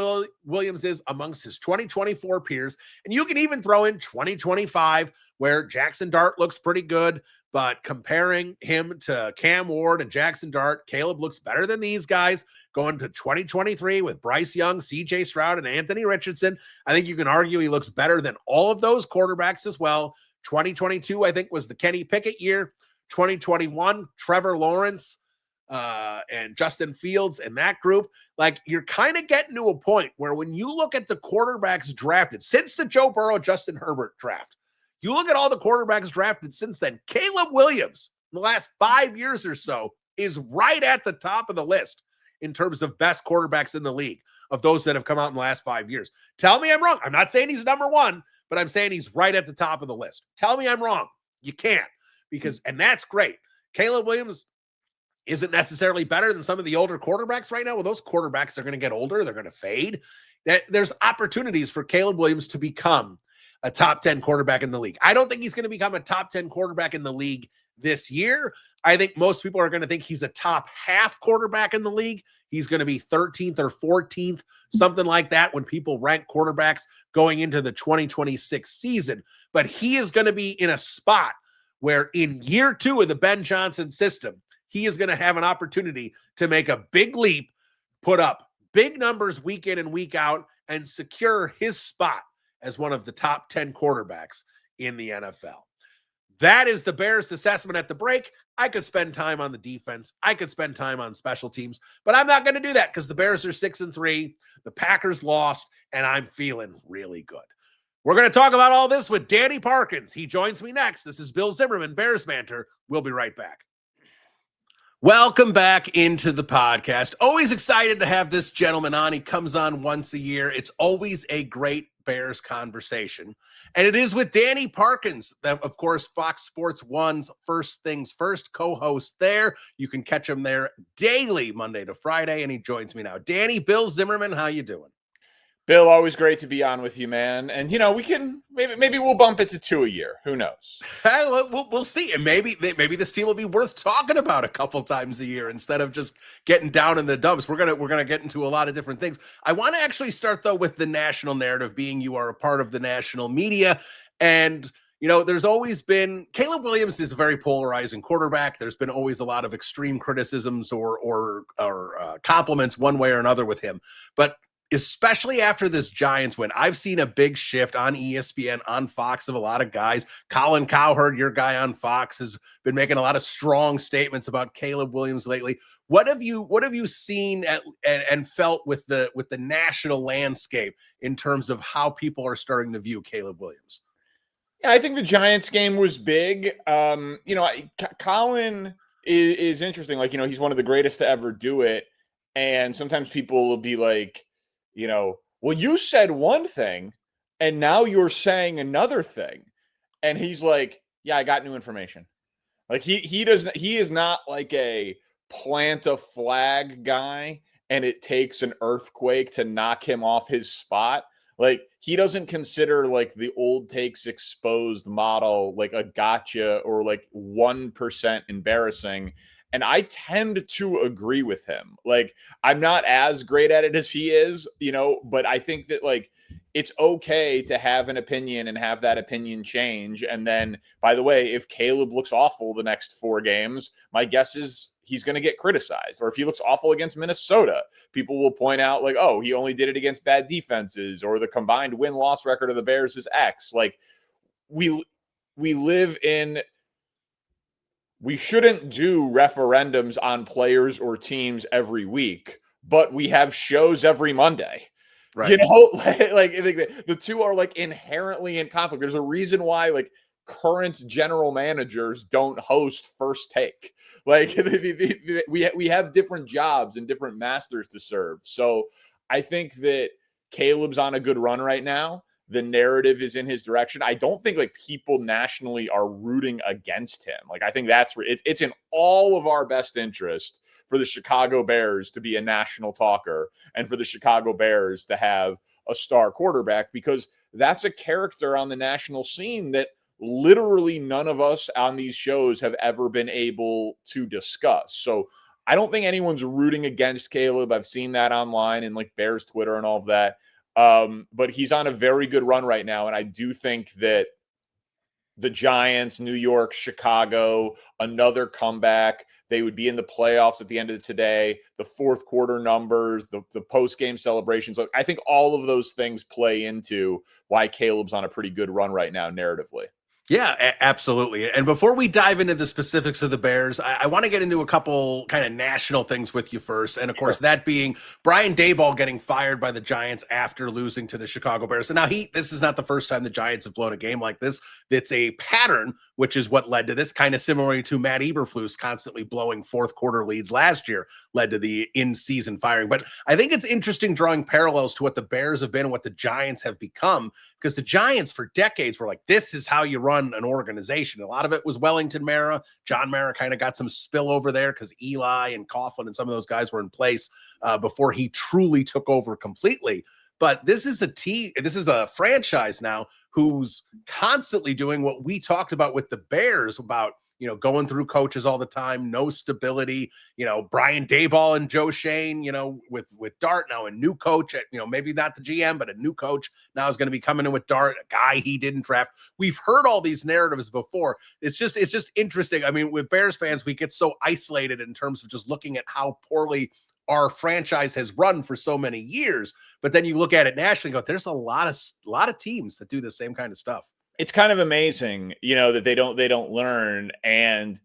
Williams is amongst his 2024 peers, and you can even throw in 2025, where Jackson Dart looks pretty good, but comparing him to Cam Ward and Jackson Dart, Caleb looks better than these guys. Going to 2023 with Bryce Young, CJ Stroud, and Anthony Richardson, I think you can argue he looks better than all of those quarterbacks as well. 2022, I think, was the Kenny Pickett year. 2021, Trevor Lawrence and Justin Fields and that group. Like, you're kind of getting to a point where when you look at the quarterbacks drafted since the Joe Burrow, Justin Herbert draft, you look at all the quarterbacks drafted since then, Caleb Williams, in the last 5 years or so, is right at the top of the list in terms of best quarterbacks in the league of those that have come out in the last 5 years. Tell me I'm wrong. I'm not saying he's number one, but I'm saying he's right at the top of the list. Tell me I'm wrong. You can't, and that's great. Caleb Williams isn't necessarily better than some of the older quarterbacks right now. Well, those quarterbacks are going to get older. They're going to fade. There's opportunities for Caleb Williams to become a top 10 quarterback in the league. I don't think he's going to become a top 10 quarterback in the league this year. I think most people are going to think he's a top half quarterback in the league. He's going to be 13th or 14th, something like that, when people rank quarterbacks going into the 2026 season. But he is going to be in a spot where in year 2 of the Ben Johnson system, he is going to have an opportunity to make a big leap, put up big numbers week in and week out, and secure his spot as one of the top 10 quarterbacks in the NFL. That is the Bears' assessment at the break. I could spend time on the defense. I could spend time on special teams, but I'm not going to do that because the Bears are 6-3. The Packers lost, and I'm feeling really good. We're going to talk about all this with Danny Parkins. He joins me next. This is Bill Zimmerman, Bears Banter. We'll be right back. Welcome back into the podcast. Always excited to have this gentleman on. He comes on once a year. It's always a great Bears conversation. And it is with Danny Parkins, that, of course, Fox Sports 1's First Things First co-host there. You can catch him there daily, Monday to Friday, and he joins me now. Danny, Bill Zimmerman, how you doing? Bill, always great to be on with you, man. And, we can maybe we'll bump it to 2 a year. Who knows? We'll see. And maybe this team will be worth talking about a couple times a year instead of just getting down in the dumps. We're gonna get into a lot of different things. I want to actually start, though, with the national narrative, being you are a part of the national media. And, there's always been, Caleb Williams is a very polarizing quarterback. There's been always a lot of extreme criticisms or compliments one way or another with him. But especially after this Giants win, I've seen a big shift on ESPN, on Fox, of a lot of guys. Colin Cowherd, your guy on Fox, has been making a lot of strong statements about Caleb Williams lately. What have you seen and felt with the national landscape in terms of how people are starting to view Caleb Williams? Yeah, I think the Giants game was big. Colin is interesting. Like, he's one of the greatest to ever do it. And sometimes people will be like, well, you said one thing and now you're saying another thing. And he's like, yeah, I got new information. Like he is not like a plant a flag guy and it takes an earthquake to knock him off his spot. Like, he doesn't consider like the old takes exposed model like a gotcha or like 1% embarrassing. And I tend to agree with him. Like, I'm not as great at it as he is, but I think that, like, it's okay to have an opinion and have that opinion change. And then, by the way, if Caleb looks awful the next 4 games, my guess is he's going to get criticized. Or if he looks awful against Minnesota, people will point out, like, oh, he only did it against bad defenses, or the combined win-loss record of the Bears is X. Like, we live in... We shouldn't do referendums on players or teams every week, but we have shows every Monday. Right. Like the two are like inherently in conflict. There's a reason why like current general managers don't host First Take. Like we have different jobs and different masters to serve. So I think that Caleb's on a good run right now. The narrative is in his direction. I don't think like people nationally are rooting against him. Like I think that's where it's in all of our best interest for the Chicago Bears to be a national talker and for the Chicago Bears to have a star quarterback, because that's a character on the national scene that literally none of us on these shows have ever been able to discuss. So I don't think anyone's rooting against Caleb. I've seen that online and like Bears Twitter and all of that. But he's on a very good run right now. And I do think that the Giants, New York, Chicago, another comeback, they would be in the playoffs at the end of today, the fourth quarter numbers, the post-game celebrations. I think all of those things play into why Caleb's on a pretty good run right now narratively. Yeah, absolutely. And before we dive into the specifics of the Bears, I want to get into a couple kind of national things with you first. And of course, that being Brian Daboll getting fired by the Giants after losing to the Chicago Bears. And now this is not the first time the Giants have blown a game like this. It's a pattern, which is what led to this, kind of similar to Matt Eberflus constantly blowing fourth quarter leads last year, led to the in-season firing. But I think it's interesting drawing parallels to what the Bears have been and what the Giants have become, because the Giants for decades were like, this is how you run an organization. A lot of it was Wellington Mara. John Mara kind of got some spillover there because Eli and Coughlin and some of those guys were in place before he truly took over completely. But this is a franchise now who's constantly doing what we talked about with the Bears about, going through coaches all the time, no stability, Brian Daboll and Joe Shane, with Dart now, a new coach at, maybe not the GM, but a new coach now is going to be coming in with Dart, a guy he didn't draft. We've heard all these narratives before. It's just interesting. I mean, with Bears fans, we get so isolated in terms of just looking at how poorly our franchise has run for so many years. But then you look at it nationally and go, there's a lot of teams that do the same kind of stuff. It's kind of amazing, that they don't learn. And,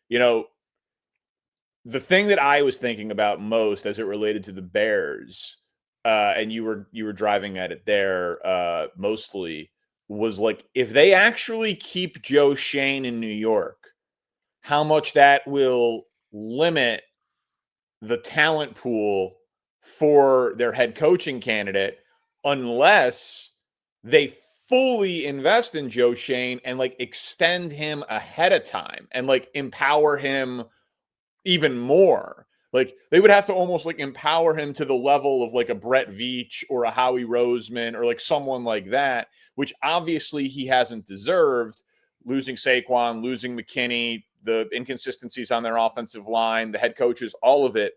the thing that I was thinking about most as it related to the Bears, and you were driving at it there mostly, was like, if they actually keep Joe Shane in New York, how much that will limit the talent pool for their head coaching candidate, unless they fully invest in Joe Shane and like extend him ahead of time and like empower him even more. Like they would have to almost like empower him to the level of like a Brett Veach or a Howie Roseman or like someone like that, which obviously he hasn't deserved, losing Saquon, losing McKinney, the inconsistencies on their offensive line, the head coaches, all of it.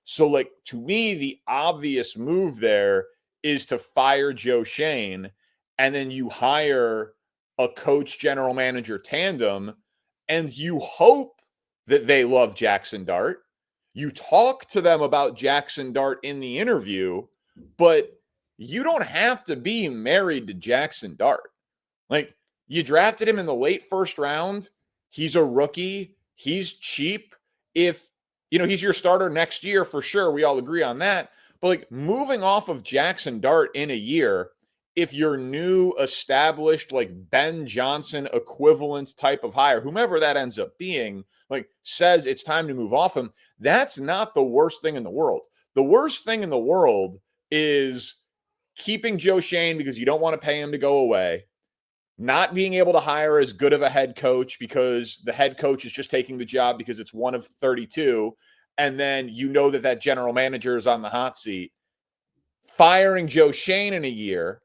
So like, to me, the obvious move there is to fire Joe Shane, and then you hire a coach general manager tandem, and you hope that they love Jackson Dart. You talk to them about Jackson Dart in the interview, but you don't have to be married to Jackson Dart. Like, you drafted him in the late first round. He's a rookie. He's cheap. If, he's your starter next year for sure. We all agree on that. But like moving off of Jackson Dart in a year, if your new established like Ben Johnson equivalent type of hire, whomever that ends up being, like says it's time to move off him, that's not the worst thing in the world. The worst thing in the world is keeping Joe Shane because you don't want to pay him to go away, not being able to hire as good of a head coach because the head coach is just taking the job because it's one of 32, and then that general manager is on the hot seat, firing Joe Shane in a year,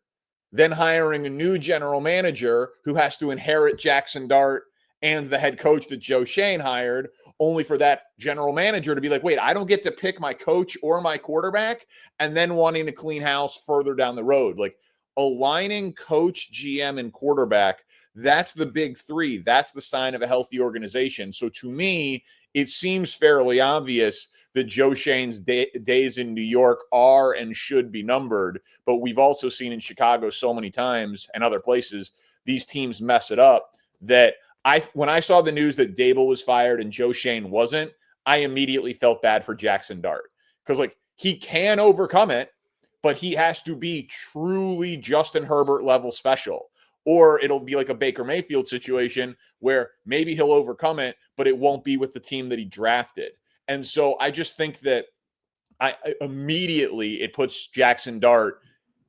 then hiring a new general manager who has to inherit Jackson Dart and the head coach that Joe Shane hired, only for that general manager to be like, wait, I don't get to pick my coach or my quarterback, and then wanting to clean house further down the road. Like, aligning coach, GM, and quarterback, that's the big three. That's the sign of a healthy organization. So to me, it seems fairly obvious that Joe Shane's days in New York are and should be numbered. But we've also seen in Chicago so many times and other places, these teams mess it up, that when I saw the news that Daboll was fired and Joe Shane wasn't, I immediately felt bad for Jackson Dart. Because like, he can overcome it, but he has to be truly Justin Herbert level special. or it'll be like a Baker Mayfield situation where maybe he'll overcome it, but it won't be with the team that he drafted. And so I just think that immediately it puts Jackson Dart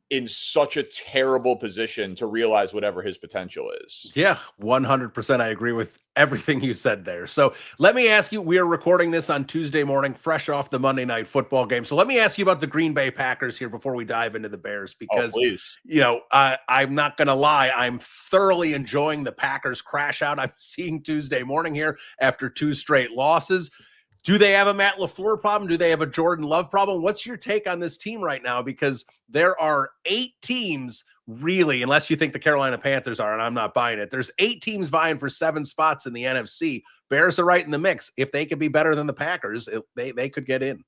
in such a terrible position to realize whatever his potential is. Yeah, 100%. I agree with everything you said there. So let me ask you, we are recording this on Tuesday morning, fresh off the Monday night football game. So let me ask you about the Green Bay Packers here before we dive into the Bears, because, please. I'm not going to lie. I'm thoroughly enjoying the Packers crash out I'm seeing Tuesday morning here after 2 straight losses. Do they have a Matt LaFleur problem? Do they have a Jordan Love problem? What's your take on this team right now? Because there are 8 teams, really, unless you think the Carolina Panthers are, and I'm not buying it. There's 8 teams vying for 7 spots in the NFC. Bears are right in the mix. If they could be better than the Packers, they could get in.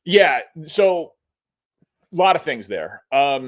Yeah, so a lot of things there. I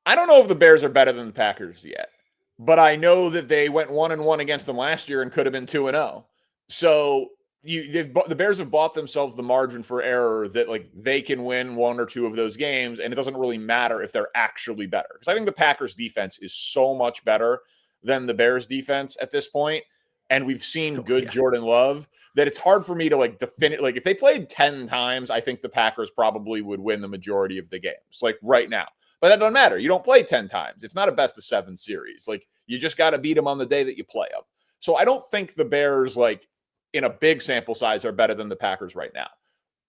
don't know if the Bears are better than the Packers yet, but I know that they went 1-1 against them last year and could have been 2-0. So the Bears have bought themselves the margin for error that like they can win 1 or 2 of those games, and it doesn't really matter if they're actually better. Because I think the Packers defense is so much better than the Bears defense at this point, and we've seen good Jordan Love that it's hard for me to like define. Like if they played 10 times, I think the Packers probably would win the majority of the games, like right now. But that doesn't matter. You don't play 10 times. It's not a best of 7 series. Like you just got to beat them on the day that you play them. So I don't think the Bears like in a big sample size are better than the Packers right now.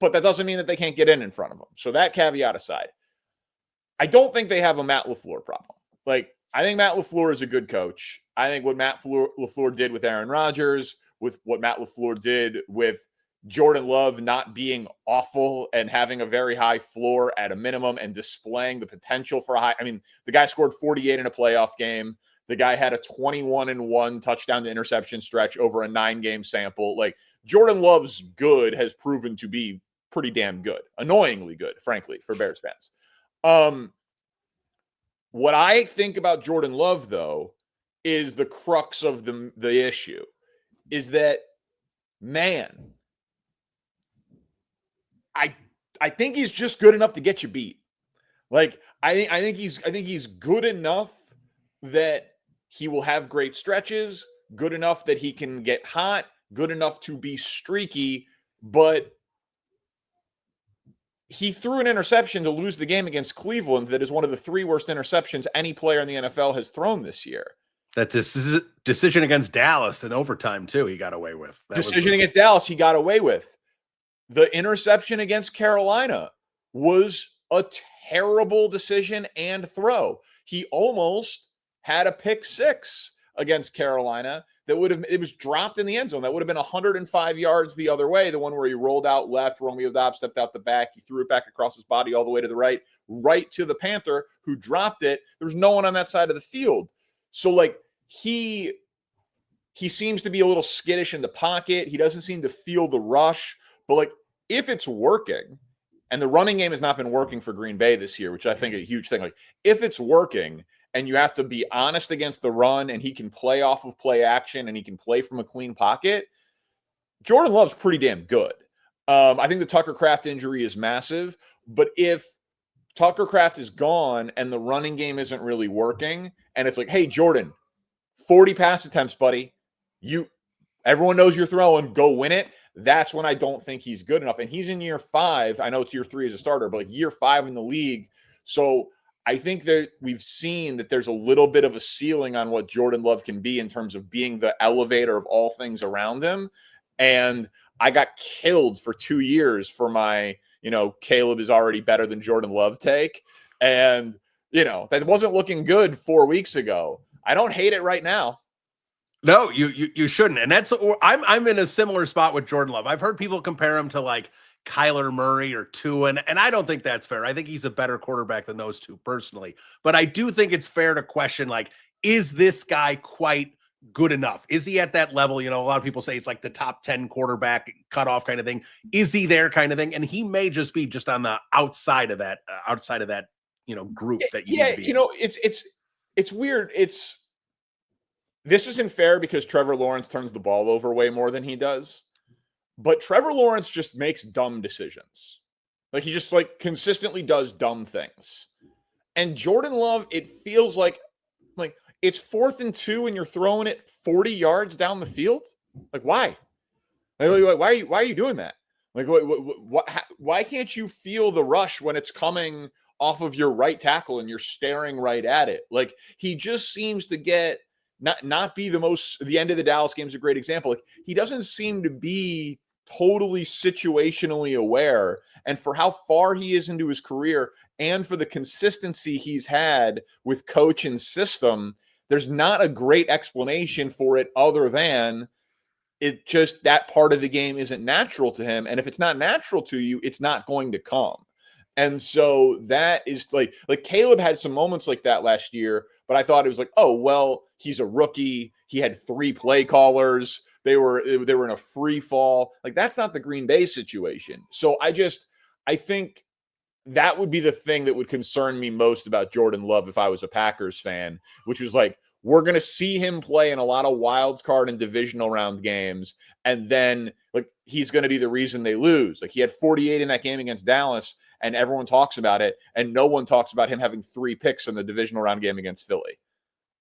But that doesn't mean that they can't get in front of them. So that caveat aside, I don't think they have a Matt LaFleur problem. Like, I think Matt LaFleur is a good coach. I think what Matt LaFleur did with Aaron Rodgers, with what Matt LaFleur did with Jordan Love not being awful and having a very high floor at a minimum and displaying the potential for a high. I mean, the guy scored 48 in a playoff game. The guy had a 21-1 touchdown to interception stretch over a 9-game sample. Like Jordan Love's good has proven to be pretty damn good, annoyingly good, frankly, for Bears fans. What I think about Jordan Love, though, is the crux of the issue is that, man, I think he's just good enough to get you beat. Like I think he's good enough that he will have great stretches, good enough that he can get hot, good enough to be streaky, but he threw an interception to lose the game against Cleveland that is one of the 3 worst interceptions any player in the NFL has thrown this year. That decision against Dallas in overtime, too, he got away with. Against Dallas, he got away with. The interception against Carolina was a terrible decision and throw. He almost had a pick 6 against Carolina it was dropped in the end zone. That would have been 105 yards the other way. The one where he rolled out left, Romeo Dobbs stepped out the back. He threw it back across his body all the way to the right to the Panther who dropped it. There was no one on that side of the field. So like he seems to be a little skittish in the pocket. He doesn't seem to feel the rush, but like if it's working, and the running game has not been working for Green Bay this year, which I think is a huge thing. Like if it's working, and you have to be honest against the run, and he can play off of play action, and he can play from a clean pocket, Jordan Love's pretty damn good. I think the Tucker Kraft injury is massive, but if Tucker Kraft is gone and the running game isn't really working, and it's like, hey, Jordan, 40 pass attempts, buddy. Everyone knows you're throwing, go win it. That's when I don't think he's good enough. And he's in year 5. I know it's year 3 as a starter, but like year 5 in the league. So I think that we've seen that there's a little bit of a ceiling on what Jordan Love can be in terms of being the elevator of all things around him. And I got killed for 2 years for my, Caleb is already better than Jordan Love take. And, that wasn't looking good 4 weeks ago. I don't hate it right now. No, you shouldn't. And I'm in a similar spot with Jordan Love. I've heard people compare him to like Kyler Murray or Tua, and I don't think that's fair. I think he's a better quarterback than those two personally. But I do think it's fair to question, like, is this guy quite good enough? Is he at that level? A lot of people say it's like the top 10 quarterback cutoff kind of thing. Is he there kind of thing? And he may just be just on the outside of that group that you need to be. It's weird. This isn't fair because Trevor Lawrence turns the ball over way more than he does. But Trevor Lawrence just makes dumb decisions. Like he just like consistently does dumb things. And Jordan Love, it feels like Like, it's 4th and 2 and you're throwing it 40 yards down the field. Like, why? Like, why are you doing that? Like, why can't you feel the rush when it's coming off of your right tackle and you're staring right at it? Like, he just seems to get not be the end of the Dallas game is a great example. Like, he doesn't seem to be totally situationally aware. And for how far he is into his career and for the consistency he's had with coach and system, there's not a great explanation for it other than it just that part of the game isn't natural to him. And if it's not natural to you, it's not going to come. And so that is like Caleb had some moments like that last year, but I thought it was like, oh, well, he's a rookie. He had 3 play callers. They were in a free fall. Like, that's not the Green Bay situation. So I think that would be the thing that would concern me most about Jordan Love if I was a Packers fan, which was like, we're going to see him play in a lot of wild card and divisional round games. And then like, he's going to be the reason they lose. Like, he had 48 in that game against Dallas and everyone talks about it. And no one talks about him having 3 picks in the divisional round game against Philly,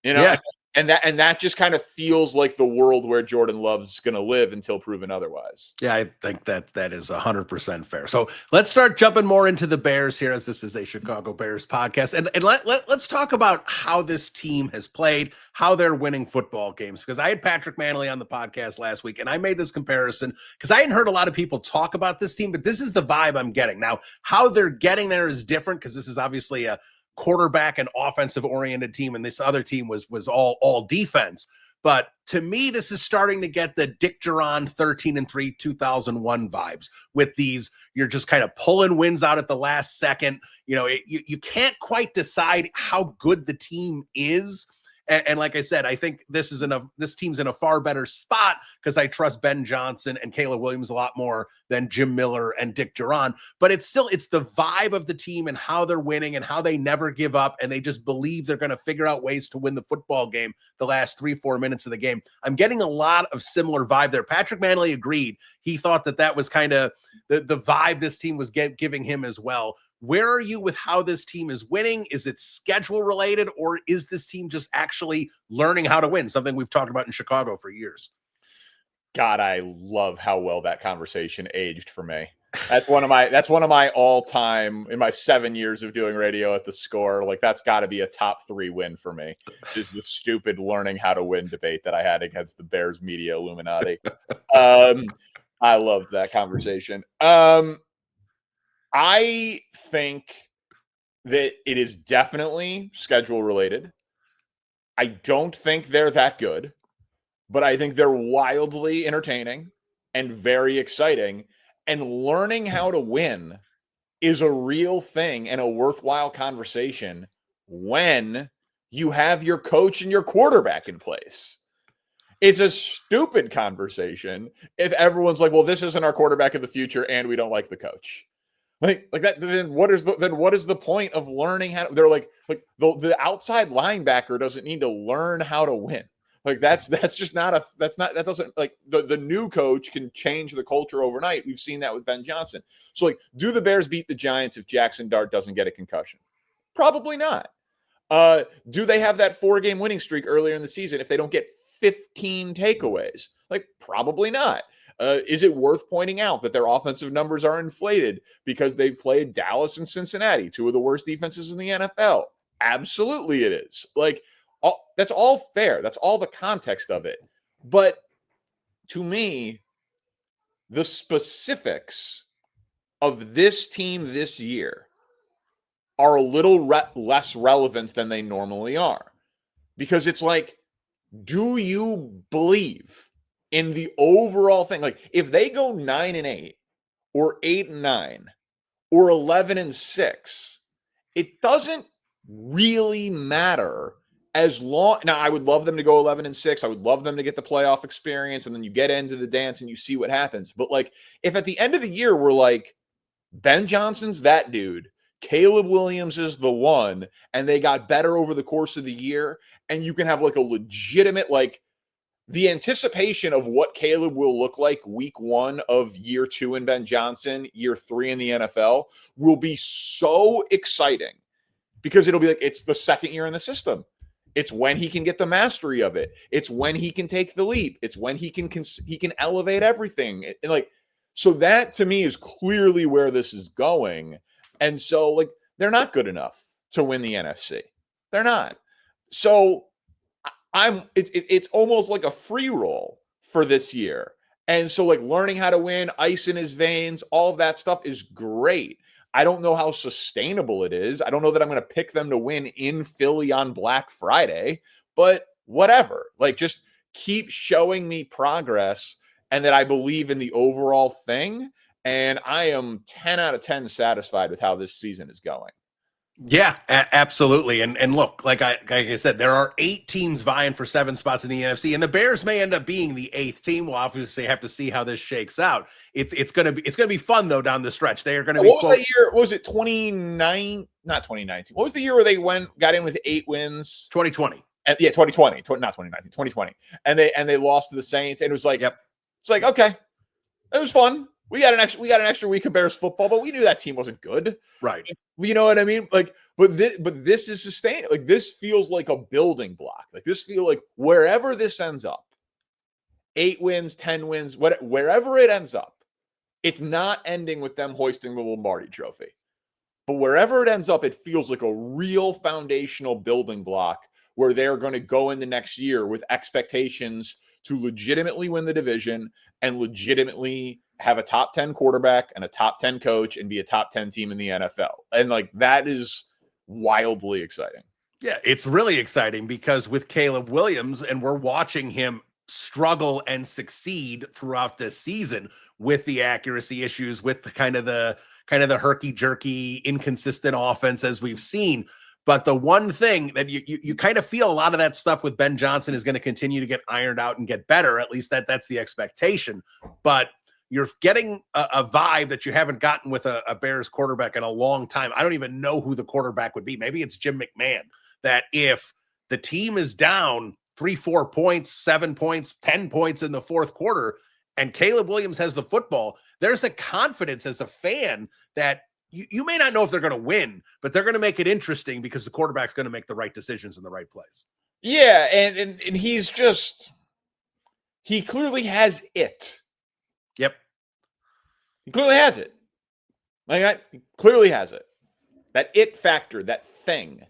Yeah. And that just kind of feels like the world where Jordan Love's going to live until proven otherwise. Yeah, I think that is 100% fair. So let's start jumping more into the Bears here, as this is a Chicago Bears podcast. And let's talk about how this team has played, how they're winning football games. Because I had Patrick Manley on the podcast last week, and I made this comparison because I hadn't heard a lot of people talk about this team, but this is the vibe I'm getting. Now, how they're getting there is different because this is obviously a quarterback and offensive oriented team, and this other team was all defense. But to me, this is starting to get the Dick Duran 13-3 2001 vibes with these. You're just kind of pulling wins out at the last second. You can't quite decide how good the team is. And like I said, I think this team's in a far better spot because I trust Ben Johnson and Caleb Williams a lot more than Jim Miller and Dick Duran. But it's the vibe of the team and how they're winning and how they never give up. And they just believe they're going to figure out ways to win the football game the last 3-4 minutes of the game. I'm getting a lot of similar vibe there. Patrick Manley agreed. He thought that was kind of the vibe this team was giving him as well. Where are you with how this team is winning? Is it schedule related, or is this team just actually learning how to win? Something we've talked about in Chicago for years. God, I love how well that conversation aged for me. That's one of my all-time, in my 7 years of doing radio at the Score. Like, that's got to be a top 3 win for me. Is the stupid learning how to win debate that I had against the Bears media Illuminati. I loved that conversation. I think that it is definitely schedule related. I don't think they're that good, but I think they're wildly entertaining and very exciting. And learning how to win is a real thing and a worthwhile conversation when you have your coach and your quarterback in place. It's a stupid conversation if everyone's like, well, this isn't our quarterback of the future and we don't like the coach. Like that. Then what is the point of learning how? They're like the outside linebacker doesn't need to learn how to win. Like that doesn't like the new coach can change the culture overnight. We've seen that with Ben Johnson. So like, do the Bears beat the Giants if Jackson Dart doesn't get a concussion? Probably not. Do they have that 4-game winning streak earlier in the season if they don't get 15 takeaways? Like, probably not. Is it worth pointing out that their offensive numbers are inflated because they've played Dallas and Cincinnati, 2 of the worst defenses in the NFL? Absolutely it is. Like, that's all fair. That's all the context of it. But to me, the specifics of this team this year are a little less relevant than they normally are. Because it's like, do you believe in the overall thing? Like, if they go 9-8 or 8-9 or 11-6, it doesn't really matter as long. Now, I would love them to go 11-6. I would love them to get the playoff experience, and then you get into the dance and you see what happens. But like, if at the end of the year we're like, Ben Johnson's that dude, Caleb Williams is the one, and they got better over the course of the year, and you can have like a legitimate, like, the anticipation of what Caleb will look like week 1 of year 2 in Ben Johnson, year 3 in the NFL, will be so exciting because it'll be like, it's the second year in the system. It's when he can get the mastery of it. It's when he can take the leap. It's when he can elevate everything. And like, so that to me is clearly where this is going. And so like, they're not good enough to win the NFC. They're not. So it's almost like a free roll for this year. And so like learning how to win, ice in his veins, all of that stuff is great. I don't know how sustainable it is. I don't know that I'm going to pick them to win in Philly on Black Friday, but whatever. Like just keep showing me progress and that I believe in the overall thing. And I am 10 out of 10 satisfied with how this season is going. Yeah, absolutely. And look, like I said, there are 8 teams vying for 7 spots in the NFC, and the Bears may end up being the 8th team. We'll obviously have to see how this shakes out. It's gonna be fun though down the stretch. They are gonna be. What was that year? What was it? 29? Not 2019. What was the year where they got in with 8 wins? 2020. Yeah, 2020. Not 2019. 2020. And they lost to the Saints. And it was like, yep. It's like, okay, it was fun. We got an extra week of Bears football, but we knew that team wasn't good. Right. You know what I mean? Like, but this is sustained. Like, this feels like a building block. Like, this feels like wherever this ends up, 8 wins, 10 wins, wherever it ends up, it's not ending with them hoisting the Lombardi Trophy. But wherever it ends up, it feels like a real foundational building block where they're going to go in the next year with expectations to legitimately win the division and legitimately have a top 10 quarterback and a top 10 coach and be a top 10 team in the NFL. And like, that is wildly exciting. Yeah, it's really exciting because with Caleb Williams, and we're watching him struggle and succeed throughout this season with the accuracy issues, with the kind of the herky-jerky, inconsistent offense as we've seen. But the one thing that you kind of feel a lot of that stuff with Ben Johnson is going to continue to get ironed out and get better. At least that's the expectation. But you're getting a vibe that you haven't gotten with a Bears quarterback in a long time. I don't even know who the quarterback would be. Maybe it's Jim McMahon. That if the team is down 3-4 points, 7 points, 10 points in the fourth quarter, and Caleb Williams has the football, there's a confidence as a fan that you may not know if they're going to win, but they're going to make it interesting because the quarterback's going to make the right decisions in the right place. Yeah, and he's just, he clearly has it. Yep. He clearly has it. He clearly has it. That it factor, that thing.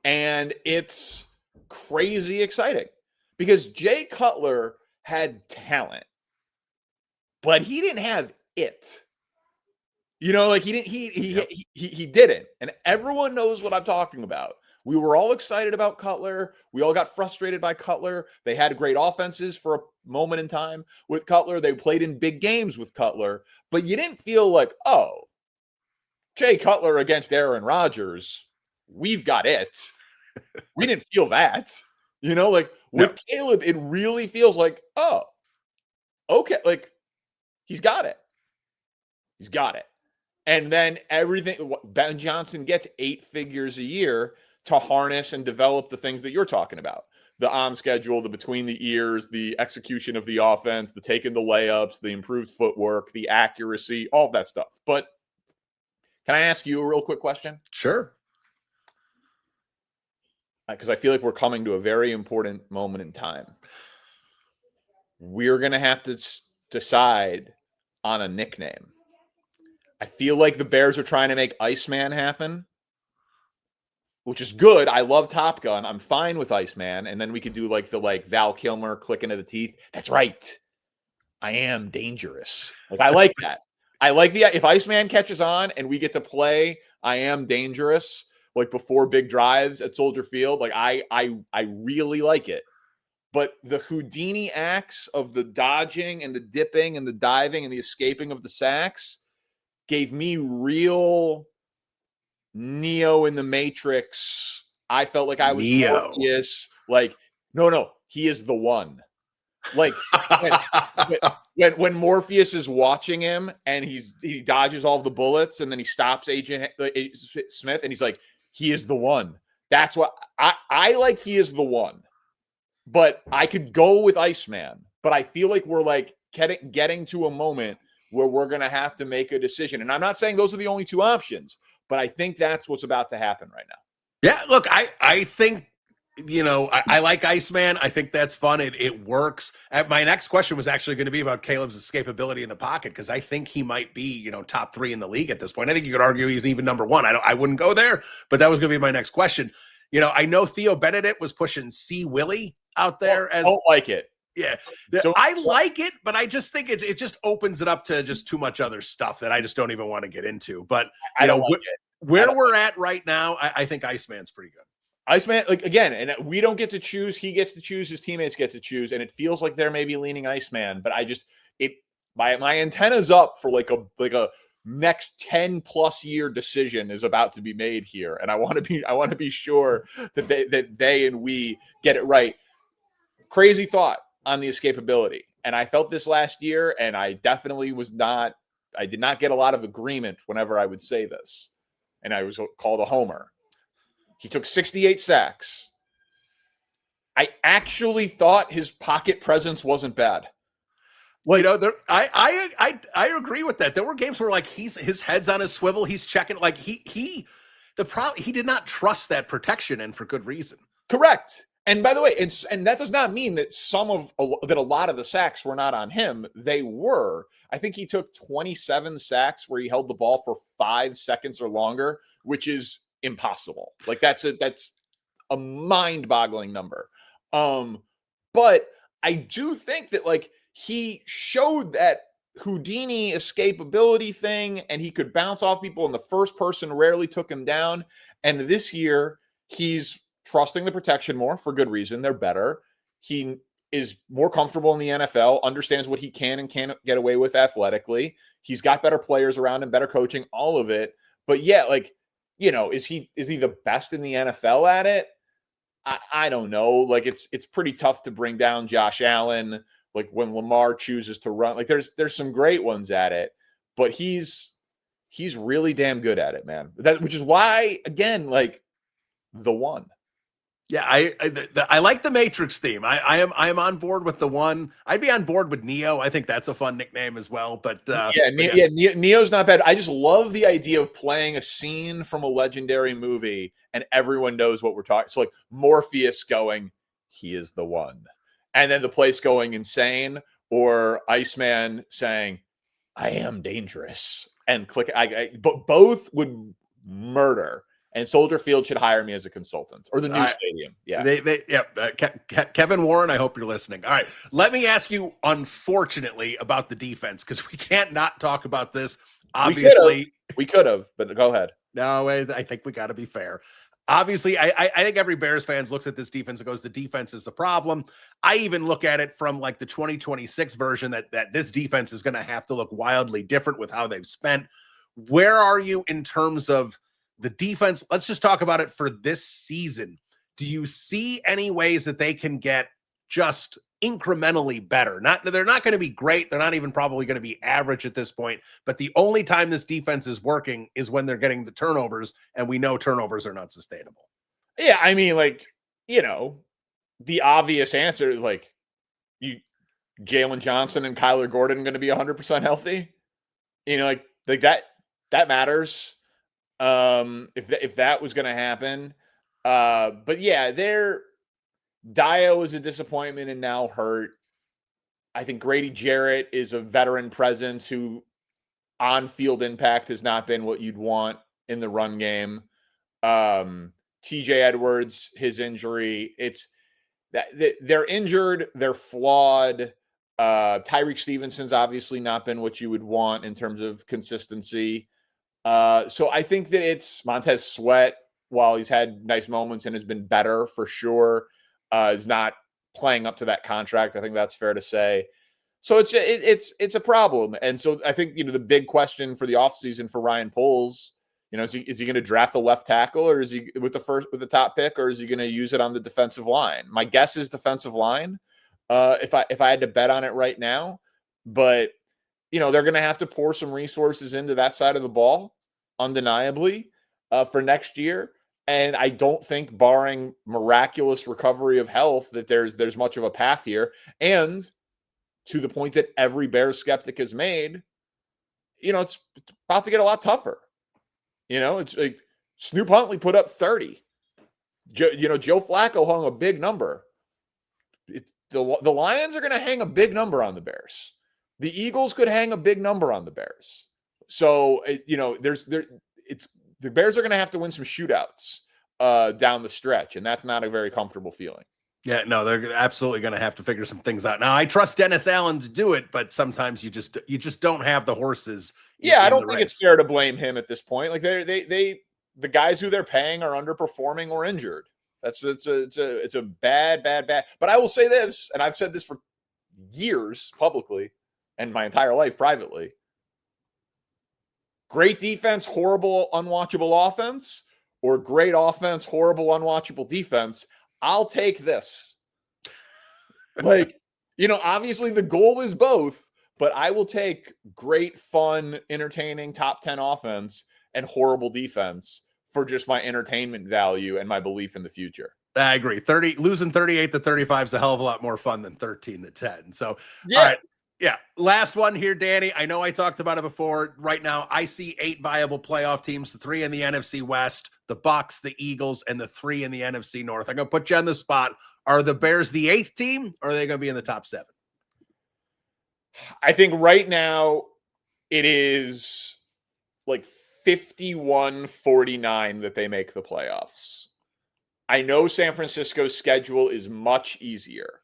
And it's crazy exciting because Jay Cutler had talent, but he didn't have it. You know, like he didn't. And everyone knows what I'm talking about. We were all excited about Cutler. We all got frustrated by Cutler. They had great offenses for a moment in time with Cutler. They played in big games with Cutler, but you didn't feel like, oh, Jay Cutler against Aaron Rodgers, we've got it. We didn't feel that. You know, like with Caleb, it really feels like, oh, okay, like he's got it. He's got it. And then everything, Ben Johnson gets 8 figures a year to harness and develop the things that you're talking about. The on schedule, the between the ears, the execution of the offense, the taking the layups, the improved footwork, the accuracy, all of that stuff. But can I ask you a real quick question? Sure. Because I feel like we're coming to a very important moment in time. We're going to have to decide on a nickname. I feel like the Bears are trying to make Iceman happen, which is good. I love Top Gun. I'm fine with Iceman. And then we could do like the Val Kilmer click into the teeth. That's right. I am dangerous. Like, I like that. I like if Iceman catches on and we get to play I am dangerous, like before big drives at Soldier Field, like I really like it. But the Houdini acts of the dodging and the dipping and the diving and the escaping of the sacks gave me real Neo in the Matrix. I felt like I was Morpheus. Like, no, he is the one. Like when Morpheus is watching him and he dodges all the bullets and then he stops Agent Smith and he's like, he is the one. That's what I like. He is the one. But I could go with Iceman. But I feel like we're like getting to a moment where we're going to have to make a decision. And I'm not saying those are the only 2 options, but I think that's what's about to happen right now. Yeah, look, I think I like Iceman. I think that's fun. It works. My next question was actually going to be about Caleb's escapability in the pocket, because I think he might be, top 3 in the league at this point. I think you could argue he's even number 1. I wouldn't go there, but that was going to be my next question. I know Theo Benedict was pushing C. Willie out there as. Don't like it. Yeah, I like it, but I just think it just opens it up to just too much other stuff that I just don't even want to get into. But I don't like it. Where we're at right now, I think Iceman's pretty good. Iceman, again, and we don't get to choose. He gets to choose. His teammates get to choose, and it feels like they're maybe leaning Iceman. But my antenna's up for like a next 10+ year decision is about to be made here, and I want to be sure that they and we get it right. Crazy thought on the escapability, and I felt this last year, and I definitely I did not get a lot of agreement whenever I would say this, and I was called a homer. He took 68 sacks. I actually thought his pocket presence wasn't bad. I agree with that. There were games where like his head's on his swivel, he's checking, like he did not trust that protection, and for good reason. Correct. And by the way, and that does not mean that a lot of the sacks were not on him. They were. I think he took 27 sacks where he held the ball for 5 seconds or longer, which is impossible. Like that's a mind-boggling number. But I do think that like he showed that Houdini escapability thing, and he could bounce off people, and the first person rarely took him down. And this year he's trusting the protection more, for good reason. They're better. He is more comfortable in the NFL, understands what he can and can't get away with athletically. He's got better players around him, better coaching, all of it. But yeah, like, is he the best in the NFL at it? I don't know. Like it's pretty tough to bring down Josh Allen. Like when Lamar chooses to run, like there's some great ones at it, but he's really damn good at it, man. Which is why, again, like the one. Yeah, I like the Matrix theme. I am on board with the one. I'd be on board with Neo. I think that's a fun nickname as well. But Neo's not bad. I just love the idea of playing a scene from a legendary movie and everyone knows what we're talking. So like Morpheus going, he is the one, and then the place going insane, or Iceman saying, I am dangerous, and click. But both would murder. And Soldier Field should hire me as a consultant, or the new stadium. Yeah. Kevin Warren, I hope you're listening. All right. Let me ask you, unfortunately, about the defense, because we can't not talk about this. Obviously, we could have, but go ahead. No, I think we got to be fair. Obviously, I think every Bears fans looks at this defense and goes, the defense is the problem. I even look at it from like the 2026 version that this defense is going to have to look wildly different with how they've spent. Where are you in terms of the defense? Let's just talk about it for this season. Do you see any ways that they can get just incrementally better? They're not going to be great. They're not even probably going to be average at this point. But the only time this defense is working is when they're getting the turnovers, and we know turnovers are not sustainable. Yeah, I mean, like, the obvious answer is like, Jalen Johnson and Kyler Gordon going to be 100% healthy. Like that matters. If that was going to happen. But yeah, Dio is a disappointment and now hurt. I think Grady Jarrett is a veteran presence who on-field impact has not been what you'd want in the run game. TJ Edwards, his injury, it's that they're injured, they're flawed. Tyreek Stevenson's obviously not been what you would want in terms of consistency. So I think that it's Montez Sweat, while he's had nice moments and has been better for sure, is not playing up to that contract. I think that's fair to say. So it's a problem. And so I think, the big question for the offseason for Ryan Poles, is he going to draft a left tackle, or is he with the top pick, or is he going to use it on the defensive line? My guess is defensive line. If I had to bet on it right now, but they're going to have to pour some resources into that side of the ball, undeniably, for next year. And I don't think, barring miraculous recovery of health, that there's much of a path here. And to the point that every Bears skeptic has made, it's about to get a lot tougher. It's like Snoop Huntley put up 30. Joe Flacco hung a big number. The Lions are going to hang a big number on the Bears. The Eagles could hang a big number on the Bears. So, the Bears are going to have to win some shootouts down the stretch, and that's not a very comfortable feeling. Yeah, no, they're absolutely going to have to figure some things out. Now, I trust Dennis Allen to do it, but sometimes you just don't have the horses. Yeah, I don't think it's fair to blame him at this point. Like the guys who they're paying are underperforming or injured. It's a bad. But I will say this, and I've said this for years publicly and my entire life privately. Great defense, horrible, unwatchable offense, or great offense, horrible, unwatchable defense. I'll take this. Obviously the goal is both, but I will take great, fun, entertaining top 10 offense and horrible defense for just my entertainment value and my belief in the future. I agree. Losing 38-35 is a hell of a lot more fun than 13-10. So, yeah. All right. Yeah. Last one here, Danny. I know I talked about it before. Right now, I see 8 viable playoff teams, the 3 in the NFC West, the Bucs, the Eagles, and the 3 in the NFC North. I'm going to put you on the spot. Are the Bears the 8th team, or are they going to be in the top 7? I think right now it is like 51-49 that they make the playoffs. I know San Francisco's schedule is much easier.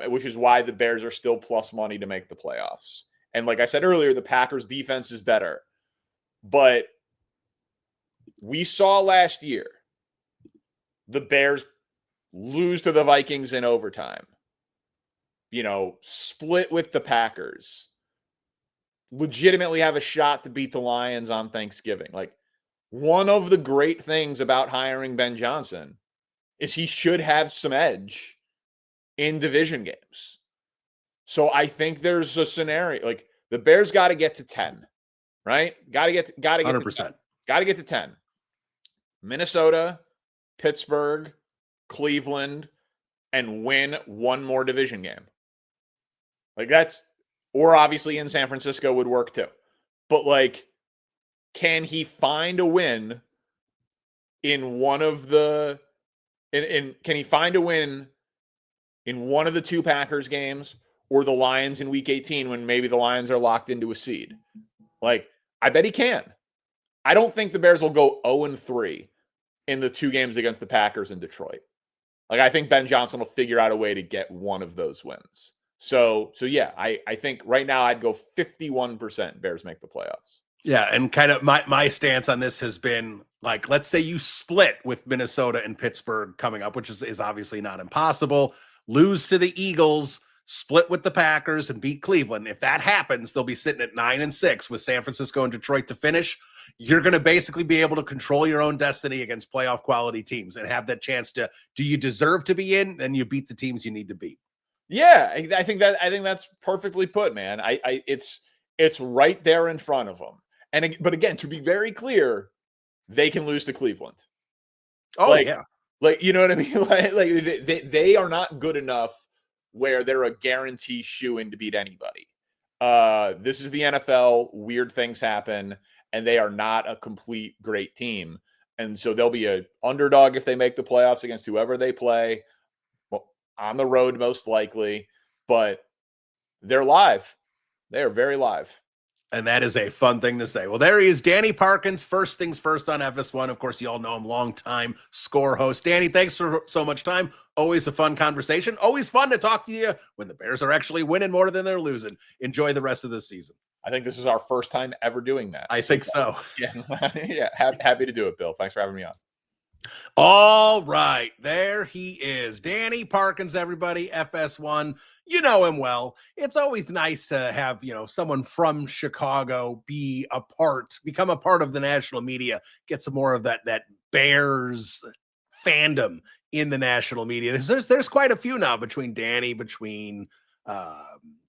Which is why the Bears are still plus money to make the playoffs. And like I said earlier, the Packers' defense is better. But we saw last year the Bears lose to the Vikings in overtime. Split with the Packers. Legitimately have a shot to beat the Lions on Thanksgiving. Like, one of the great things about hiring Ben Johnson is he should have some edge in division games. So I think there's a scenario like the Bears got to get to 10, right? Got to get 100%. Got to get to 10. Minnesota, Pittsburgh, Cleveland, and win one more division game. Or obviously in San Francisco would work too. But can he find a win in one of the can he find a win in one of the 2 Packers games or the Lions in week 18 when maybe the Lions are locked into a seed? I bet he can. I don't think the Bears will go 0-3 in the 2 games against the Packers in Detroit. I think Ben Johnson will figure out a way to get one of those wins. So yeah, I think right now I'd go 51% Bears make the playoffs. Yeah, and kind of my stance on this has been let's say you split with Minnesota and Pittsburgh coming up, which is obviously not impossible. Lose to the Eagles, split with the Packers, and beat Cleveland. If that happens, they'll be sitting at 9-6 with San Francisco and Detroit to finish. You're going to basically be able to control your own destiny against playoff quality teams and have that chance to, do you deserve to be in? And you beat the teams you need to beat. Yeah, I think that's perfectly put, man. It's right there in front of them. But again, to be very clear, they can lose to Cleveland. Oh, yeah. You know what I mean? They are not good enough where they're a guarantee shoe-in to beat anybody. This is the NFL. Weird things happen, and they are not a complete great team. And so they'll be an underdog if they make the playoffs against whoever they play. Well, on the road, most likely. But they're live. They are very live. And that is a fun thing to say. Well, there he is, Danny Parkins. First things first on FS1. Of course, you all know him, longtime score host. Danny, thanks for so much time. Always a fun conversation. Always fun to talk to you when the Bears are actually winning more than they're losing. Enjoy the rest of the season. I think this is our first time ever doing that. I think so. Yeah, yeah. Happy to do it, Bill. Thanks for having me on. All right, there he is, Danny Parkins, everybody, FS1. You know him well. It's always nice to have, someone from Chicago become a part of the national media, get some more of that Bears fandom in the national media. There's quite a few now between Danny, between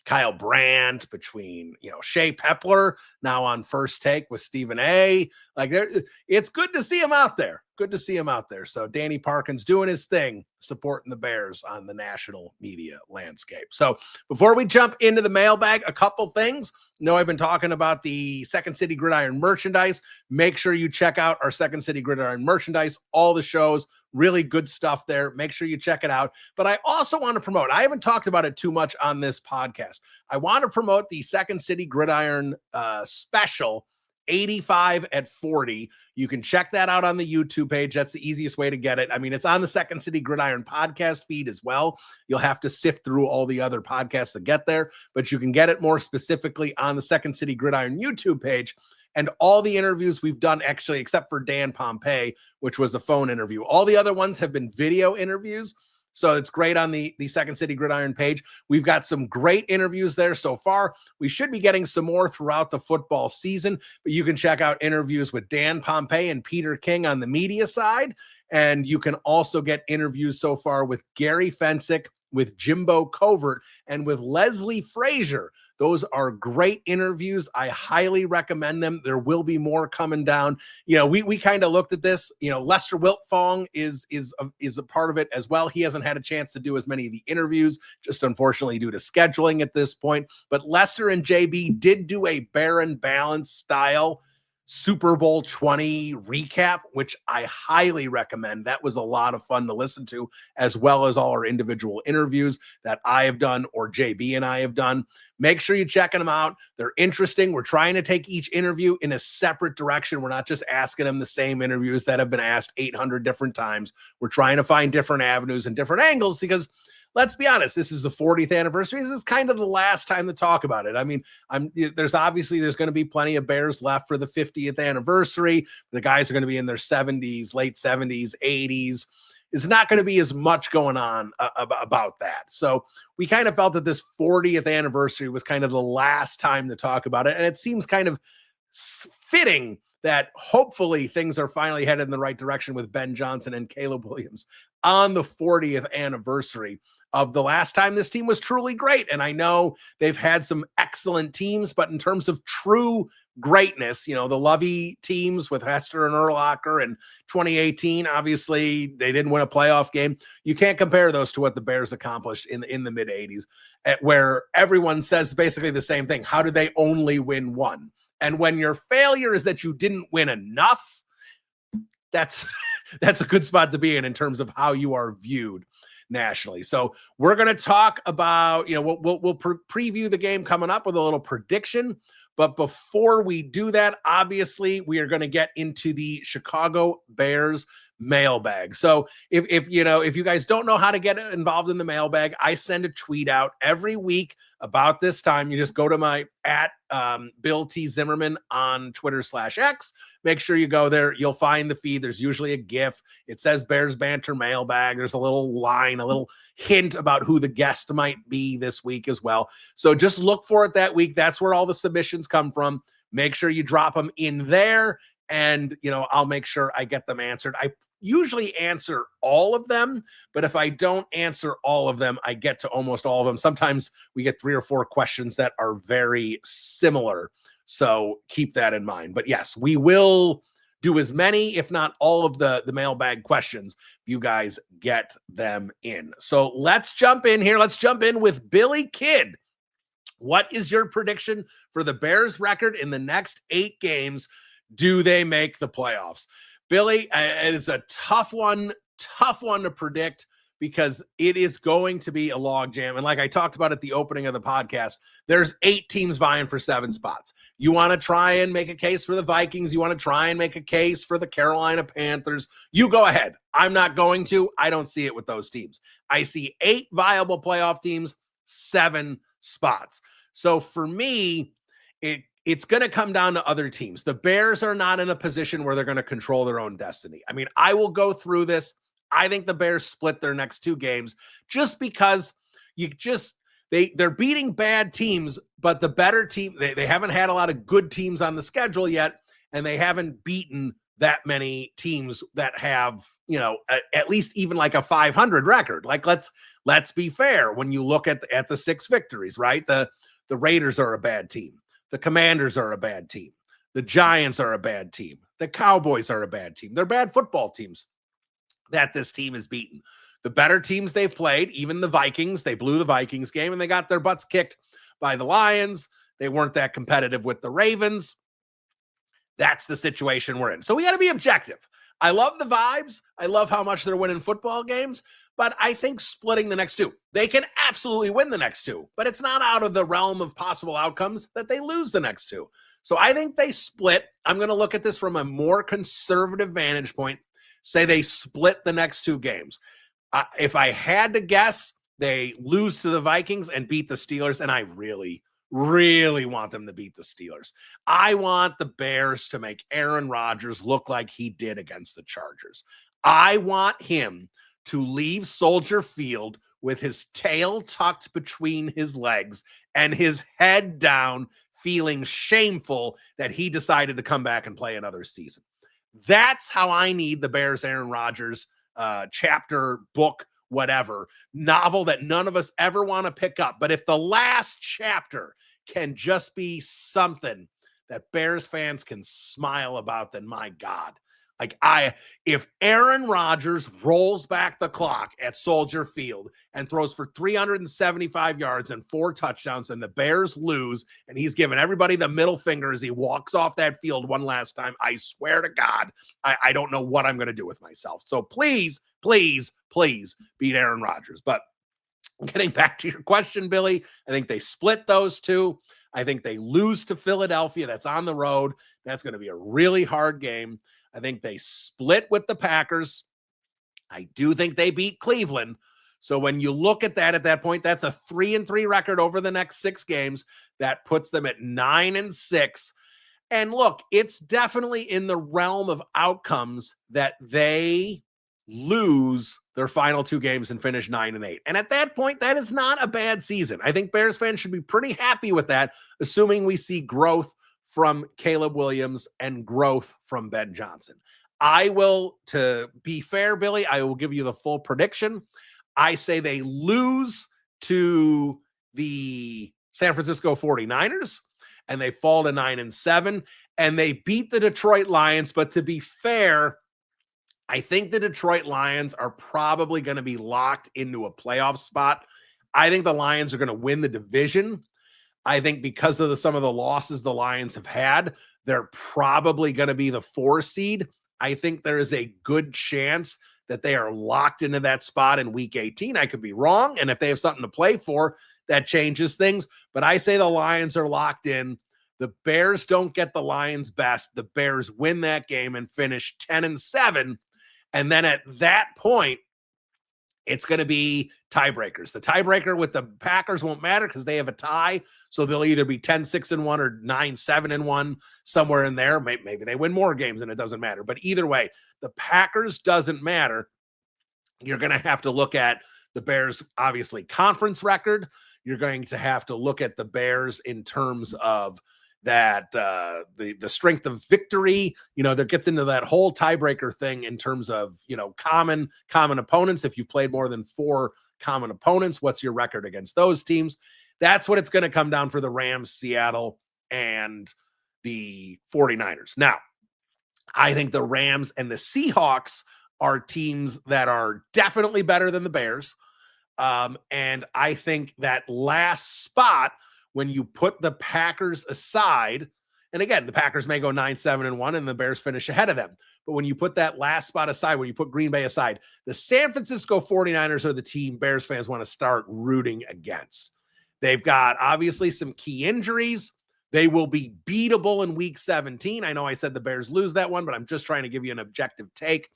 Kyle Brandt, between, Shea Pepler now on First Take with Stephen A. Like, it's good to see him out there. Good to see him out there. So Danny Parkins doing his thing, supporting the Bears on the national media landscape. So before we jump into the mailbag, a couple things. I've been talking about the Second City Gridiron merchandise. Make sure you check out our Second City Gridiron merchandise, all the shows, really good stuff there. Make sure you check it out. But I also want to promote, I haven't talked about it too much on this podcast. I want to promote the Second City Gridiron special, 85 at 40. You can check that out on the YouTube page. That's the easiest way to get it. I mean, it's on the Second City Gridiron podcast feed as well. You'll have to sift through all the other podcasts to get there, but you can get it more specifically on the Second City Gridiron YouTube page. And all the interviews we've done, actually, except for Dan Pompey, which was a phone interview, all the other ones have been video interviews. So it's great on the Second City Gridiron page. We've got some great interviews there so far. We should be getting some more throughout the football season, but you can check out interviews with Dan Pompey and Peter King on the media side. And you can also get interviews so far with Gary Fensick, with Jimbo Covert, and with Leslie Frazier. Those are great interviews. I highly recommend them. There will be more coming down. We kind of looked at this. Lester Wiltfong is a part of it as well. He hasn't had a chance to do as many of the interviews, just unfortunately due to scheduling at this point. But Lester and JB did do a Baron Balance style Super Bowl 20 recap, which I highly recommend. That was a lot of fun to listen to, as well as all our individual interviews that I have done or JB and I have done. Make sure you're checking them out. They're interesting. We're trying to take each interview in a separate direction. We're not just asking them the same interviews that have been asked 800 different times. We're trying to find different avenues and different angles because, let's be honest, this is the 40th anniversary. This is kind of the last time to talk about it. I mean, there's going to be plenty of Bears left for the 50th anniversary. The guys are going to be in their 70s, late 70s, 80s. It's not going to be as much going on about that. So we kind of felt that this 40th anniversary was kind of the last time to talk about it. And it seems kind of fitting that hopefully things are finally headed in the right direction with Ben Johnson and Caleb Williams on the 40th anniversary of the last time this team was truly great. And I know they've had some excellent teams, but in terms of true greatness, the Lovey teams with Hester and Urlacher in 2018, obviously they didn't win a playoff game. You can't compare those to what the Bears accomplished in the mid 80s, where everyone says basically the same thing. How did they only win one? And when your failure is that you didn't win enough, that's a good spot to be in terms of how you are viewed nationally. So we're going to talk about, we'll preview the game coming up with a little prediction. But before we do that, obviously, we are going to get into the Chicago Bears mailbag. So if you guys don't know how to get involved in the mailbag, I send a tweet out every week about this time. You just go to my Bill T. Zimmerman on Twitter/X. Make sure you go there. You'll find the feed. There's usually a GIF. It says Bears Banter mailbag. There's a little line, a little hint about who the guest might be this week as well. So just look for it that week. That's where all the submissions come from. Make sure you drop them in there, and I'll make sure I get them answered. I usually answer all of them, but if I don't answer all of them, I get to almost all of them. Sometimes we get 3 or 4 questions that are very similar. So keep that in mind. But yes, we will do as many, if not all of the mailbag questions. You guys get them in. So let's jump in here. Let's jump in with Billy Kidd. What is your prediction for the Bears record in the next 8 games? Do they make the playoffs? Billy, it is a tough one to predict because it is going to be a logjam. And like I talked about at the opening of the podcast, there's 8 teams vying for 7 spots. You want to try and make a case for the Vikings. You want to try and make a case for the Carolina Panthers. You go ahead. I'm not going to. I don't see it with those teams. I see 8 viable playoff teams, 7 spots. So for me, it's going to come down to other teams. The Bears are not in a position where they're going to control their own destiny. I mean, I will go through this. I think the Bears split their next 2 games just because they're beating bad teams, but the better team, they haven't had a lot of good teams on the schedule yet, and they haven't beaten that many teams that have, at least even like a 500 record. Like, let's be fair. When you look at the 6 victories, right? The Raiders are a bad team. The Commanders are a bad team. The Giants are a bad team. The Cowboys are a bad team. They're bad football teams that this team has beaten. The better teams they've played, even the Vikings, they blew the Vikings game and they got their butts kicked by the Lions. They weren't that competitive with the Ravens. That's the situation we're in. So we got to be objective. I love the vibes. I love how much they're winning football games, but I think splitting the next 2, they can absolutely win the next 2, but it's not out of the realm of possible outcomes that they lose the next 2. So I think they split. I'm going to look at this from a more conservative vantage point. Say they split the next 2 games. If I had to guess, they lose to the Vikings and beat the Steelers, and I really, really want them to beat the Steelers. I want the Bears to make Aaron Rodgers look like he did against the Chargers. I want him to leave Soldier Field with his tail tucked between his legs and his head down, feeling shameful that he decided to come back and play another season. That's how I need the Bears Aaron Rodgers chapter, book, whatever, novel that none of us ever want to pick up. But if the last chapter can just be something that Bears fans can smile about, then my God. If Aaron Rodgers rolls back the clock at Soldier Field and throws for 375 yards and 4 touchdowns and the Bears lose and he's giving everybody the middle finger as he walks off that field one last time, I swear to God, I don't know what I'm going to do with myself. So please, please, please beat Aaron Rodgers. But getting back to your question, Billy, I think they split those 2. I think they lose to Philadelphia. That's on the road. That's going to be a really hard game. I think they split with the Packers. I do think they beat Cleveland. So when you look at that point, that's a 3-3 record over the next 6 games. That puts them at 9-6. And look, it's definitely in the realm of outcomes that they lose their final 2 games and finish 9-8. And at that point, that is not a bad season. I think Bears fans should be pretty happy with that, assuming we see growth from Caleb Williams and growth from Ben Johnson. To be fair, Billy, I will give you the full prediction. I say they lose to the San Francisco 49ers and they fall to 9-7 and they beat the Detroit Lions. But to be fair, I think the Detroit Lions are probably going to be locked into a playoff spot. I think the Lions are going to win the division. I think because of some of the losses the Lions have had, they're probably going to be the 4 seed. I think there is a good chance that they are locked into that spot in week 18. I could be wrong. And if they have something to play for, that changes things. But I say the Lions are locked in. The Bears don't get the Lions' best. The Bears win that game and finish 10-7. And then at that point, it's going to be tiebreakers. The tiebreaker with the Packers won't matter because they have a tie. So they'll either be 10-6-1 or 9-7-1, somewhere in there. Maybe they win more games and it doesn't matter. But either way, the Packers doesn't matter. You're going to have to look at the Bears, obviously, conference record. You're going to have to look at the Bears in terms of that the strength of victory, that gets into that whole tiebreaker thing in terms of, common opponents. If you've played more than 4 common opponents, what's your record against those teams? That's what it's going to come down for the Rams, Seattle, and the 49ers. Now, I think the Rams and the Seahawks are teams that are definitely better than the Bears. And I think that last spot, when you put the Packers aside, and again, the Packers may go 9-7-1 and the Bears finish ahead of them. But when you put that last spot aside, when you put Green Bay aside, the San Francisco 49ers are the team Bears fans want to start rooting against. They've got obviously some key injuries. They will be beatable in week 17. I know I said the Bears lose that one, but I'm just trying to give you an objective take.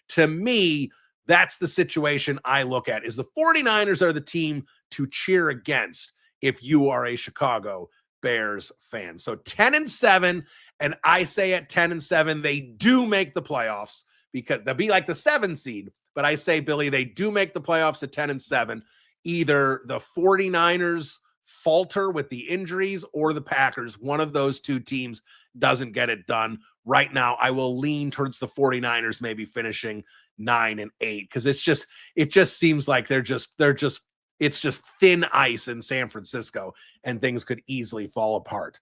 To me, that's the situation I look at, is the 49ers are the team to cheer against if you are a Chicago Bears fan. So 10-7, and I say at 10-7, they do make the playoffs, because they'll be like the 7 seed. But I say, Billy, they do make the playoffs at 10-7. Either the 49ers falter with the injuries or the Packers, one of those 2 teams doesn't get it done. Right now, I will lean towards the 49ers maybe finishing 9-8 because it just seems like it's just thin ice in San Francisco and things could easily fall apart.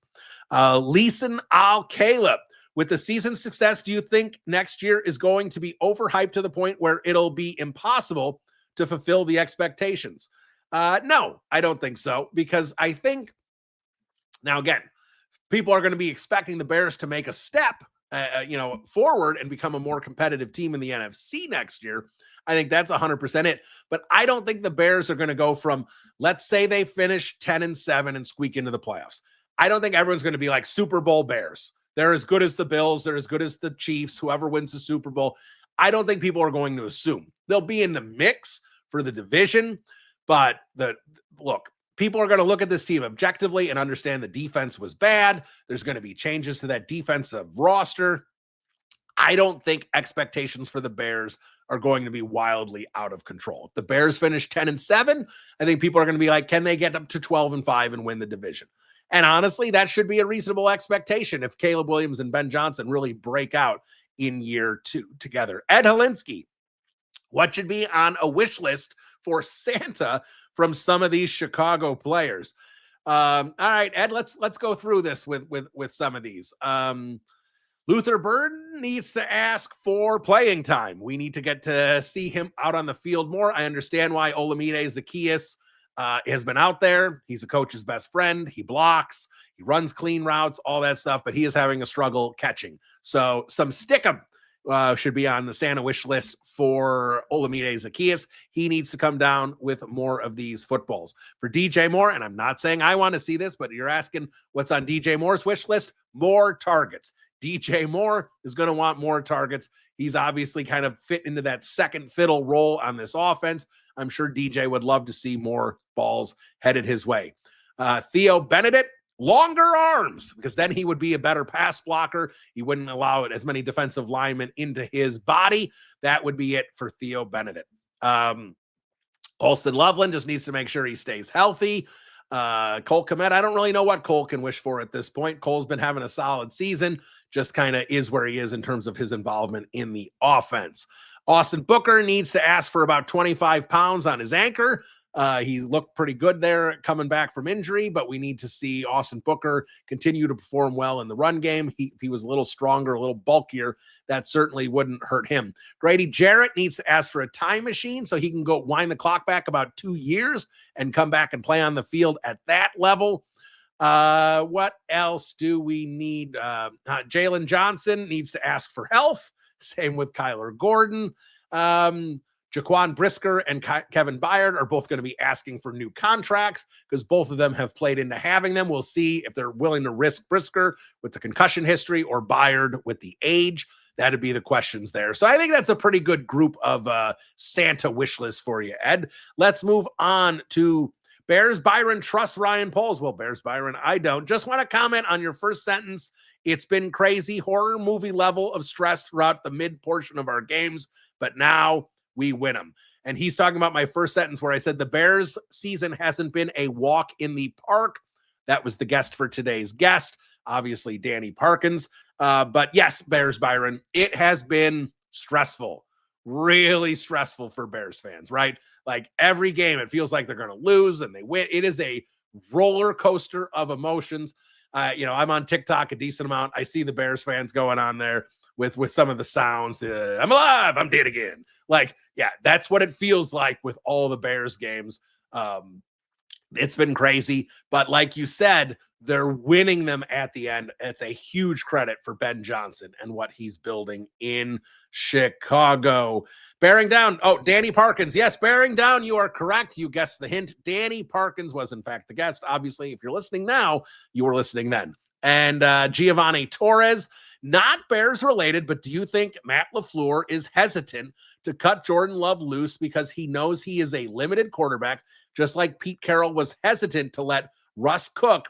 Leeson Al-Caleb, with the season success, do you think next year is going to be overhyped to the point where it'll be impossible to fulfill the expectations? No, I don't think so, because I think, now again, people are going to be expecting the Bears to make a step forward and become a more competitive team in the NFC next year. I think that's 100% it. But I don't think the Bears are going to go from, let's say they finish 10-7 and squeak into the playoffs. I don't think everyone's going to be like Super Bowl Bears. They're as good as the Bills. They're as good as the Chiefs, whoever wins the Super Bowl. I don't think people are going to assume. They'll be in the mix for the division. But look, people are going to look at this team objectively and understand the defense was bad. There's going to be changes to that defensive roster. I don't think expectations for the Bears are going to be wildly out of control. If the Bears finish 10-7, I think people are going to be like, can they get up to 12-5 and win the division? And honestly, that should be a reasonable expectation if Caleb Williams and Ben Johnson really break out in year 2 together. Ed Holinsky, what should be on a wish list for Santa from some of these Chicago players? All right, Ed, let's go through this with some of these. Luther Burden needs to ask for playing time. We need to get to see him out on the field more. I understand why Olamide Zaccheaus has been out there. He's a coach's best friend. He blocks, he runs clean routes, all that stuff, but he is having a struggle catching. So some stickum should be on the Santa wish list for Olamide Zaccheaus. He needs to come down with more of these footballs. For DJ Moore, and I'm not saying I want to see this, but you're asking what's on DJ Moore's wish list? More targets. DJ Moore is going to want more targets. He's obviously kind of fit into that second fiddle role on this offense. I'm sure DJ would love to see more balls headed his way. Theo Benedict, longer arms, because then he would be a better pass blocker. He wouldn't allow it as many defensive linemen into his body. That would be it for Theo Benedict. Colston Loveland just needs to make sure he stays healthy. Cole Kmet, I don't really know what Cole can wish for at this point. Cole's been having a solid season, just kind of is where he is in terms of his involvement in the offense. Austin Booker needs to ask for about 25 pounds on his anchor. He looked pretty good there coming back from injury, but we need to see Austin Booker continue to perform well in the run game. If he was a little stronger, a little bulkier, that certainly wouldn't hurt him. Grady Jarrett needs to ask for a time machine so he can go wind the clock back about 2 years and come back and play on the field at that level. What else do we need? Jalen Johnson needs to ask for health. Same with Kyler Gordon. Jaquan Brisker and Kevin Byard are both going to be asking for new contracts because both of them have played into having them. We'll see if they're willing to risk Brisker with the concussion history or Byard with the age. That'd be the questions there. So I think that's a pretty good group of Santa wish list for you, Ed. Let's move on to Bears Byron trusts Ryan Poles. Well, Bears Byron, I don't. Just want to comment on your first sentence. It's been crazy, horror movie level of stress throughout the mid portion of our games, but now we win them. And he's talking about my first sentence where I said the Bears season hasn't been a walk in the park. That was the guest for today's guest, obviously Danny Parkins. But yes, Bears Byron, it has been stressful, really stressful for Bears fans, right? Like every game, it feels like they're going to lose and they win. It is a roller coaster of emotions. I'm on TikTok a decent amount. I see the Bears fans going on there with some of the sounds. I'm alive, I'm dead again. Like, yeah, that's what it feels like with all the Bears games. It's been crazy, but like you said, they're winning them at the end. It's a huge credit for Ben Johnson and what he's building in Chicago. Bearing down. Oh, Danny Parkins. Yes, bearing down. You are correct. You guessed the hint. Danny Parkins was, in fact, the guest. Obviously, if you're listening now, you were listening then. And Giovanni Torres, not Bears related, but do you think Matt LaFleur is hesitant to cut Jordan Love loose because he knows he is a limited quarterback, just like Pete Carroll was hesitant to let Russ cook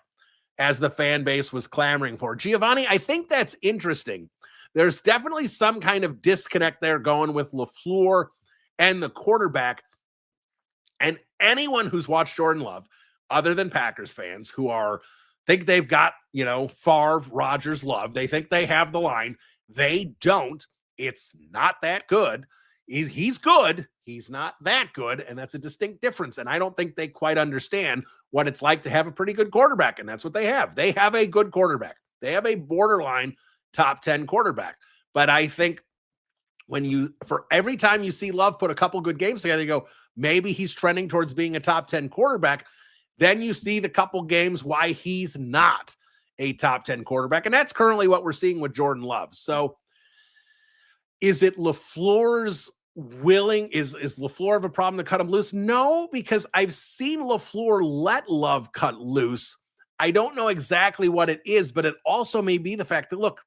as the fan base was clamoring for? Giovanni, I think that's interesting. There's definitely some kind of disconnect there going with LaFleur and the quarterback. And anyone who's watched Jordan Love, other than Packers fans who are think they've got, Favre, Rodgers, Love. They think they have the line. They don't. It's not that good. He's good. He's not that good. And that's a distinct difference. And I don't think they quite understand what it's like to have a pretty good quarterback. And that's what they have. They have a good quarterback. They have a borderline top 10 quarterback. But I think for every time you see Love put a couple good games together, you go, maybe he's trending towards being a top 10 quarterback. Then you see the couple games why he's not a top 10 quarterback. And that's currently what we're seeing with Jordan Love. So is it LaFleur's is LaFleur have a problem to cut him loose? No, because I've seen LaFleur let Love cut loose. I don't know exactly what it is, but it also may be the fact that, look,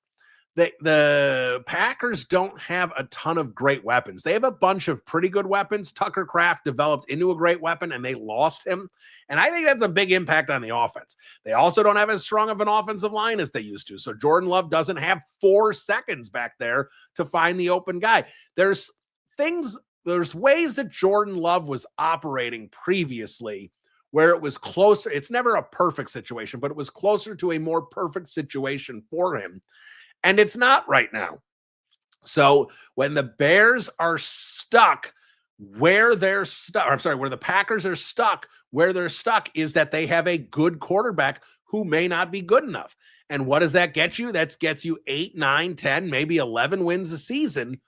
the Packers don't have a ton of great weapons. They have a bunch of pretty good weapons. Tucker Kraft developed into a great weapon, and they lost him. And I think that's a big impact on the offense. They also don't have as strong of an offensive line as they used to. So Jordan Love doesn't have 4 seconds back there to find the open guy. There's ways that Jordan Love was operating previously where it was closer. It's never a perfect situation, but it was closer to a more perfect situation for him. And it's not right now. So when the Bears are stuck where they're stuck, where the Packers are stuck, where they're stuck is that they have a good quarterback who may not be good enough. And what does that get you? That gets you 8, 9, 10, maybe 11 wins a season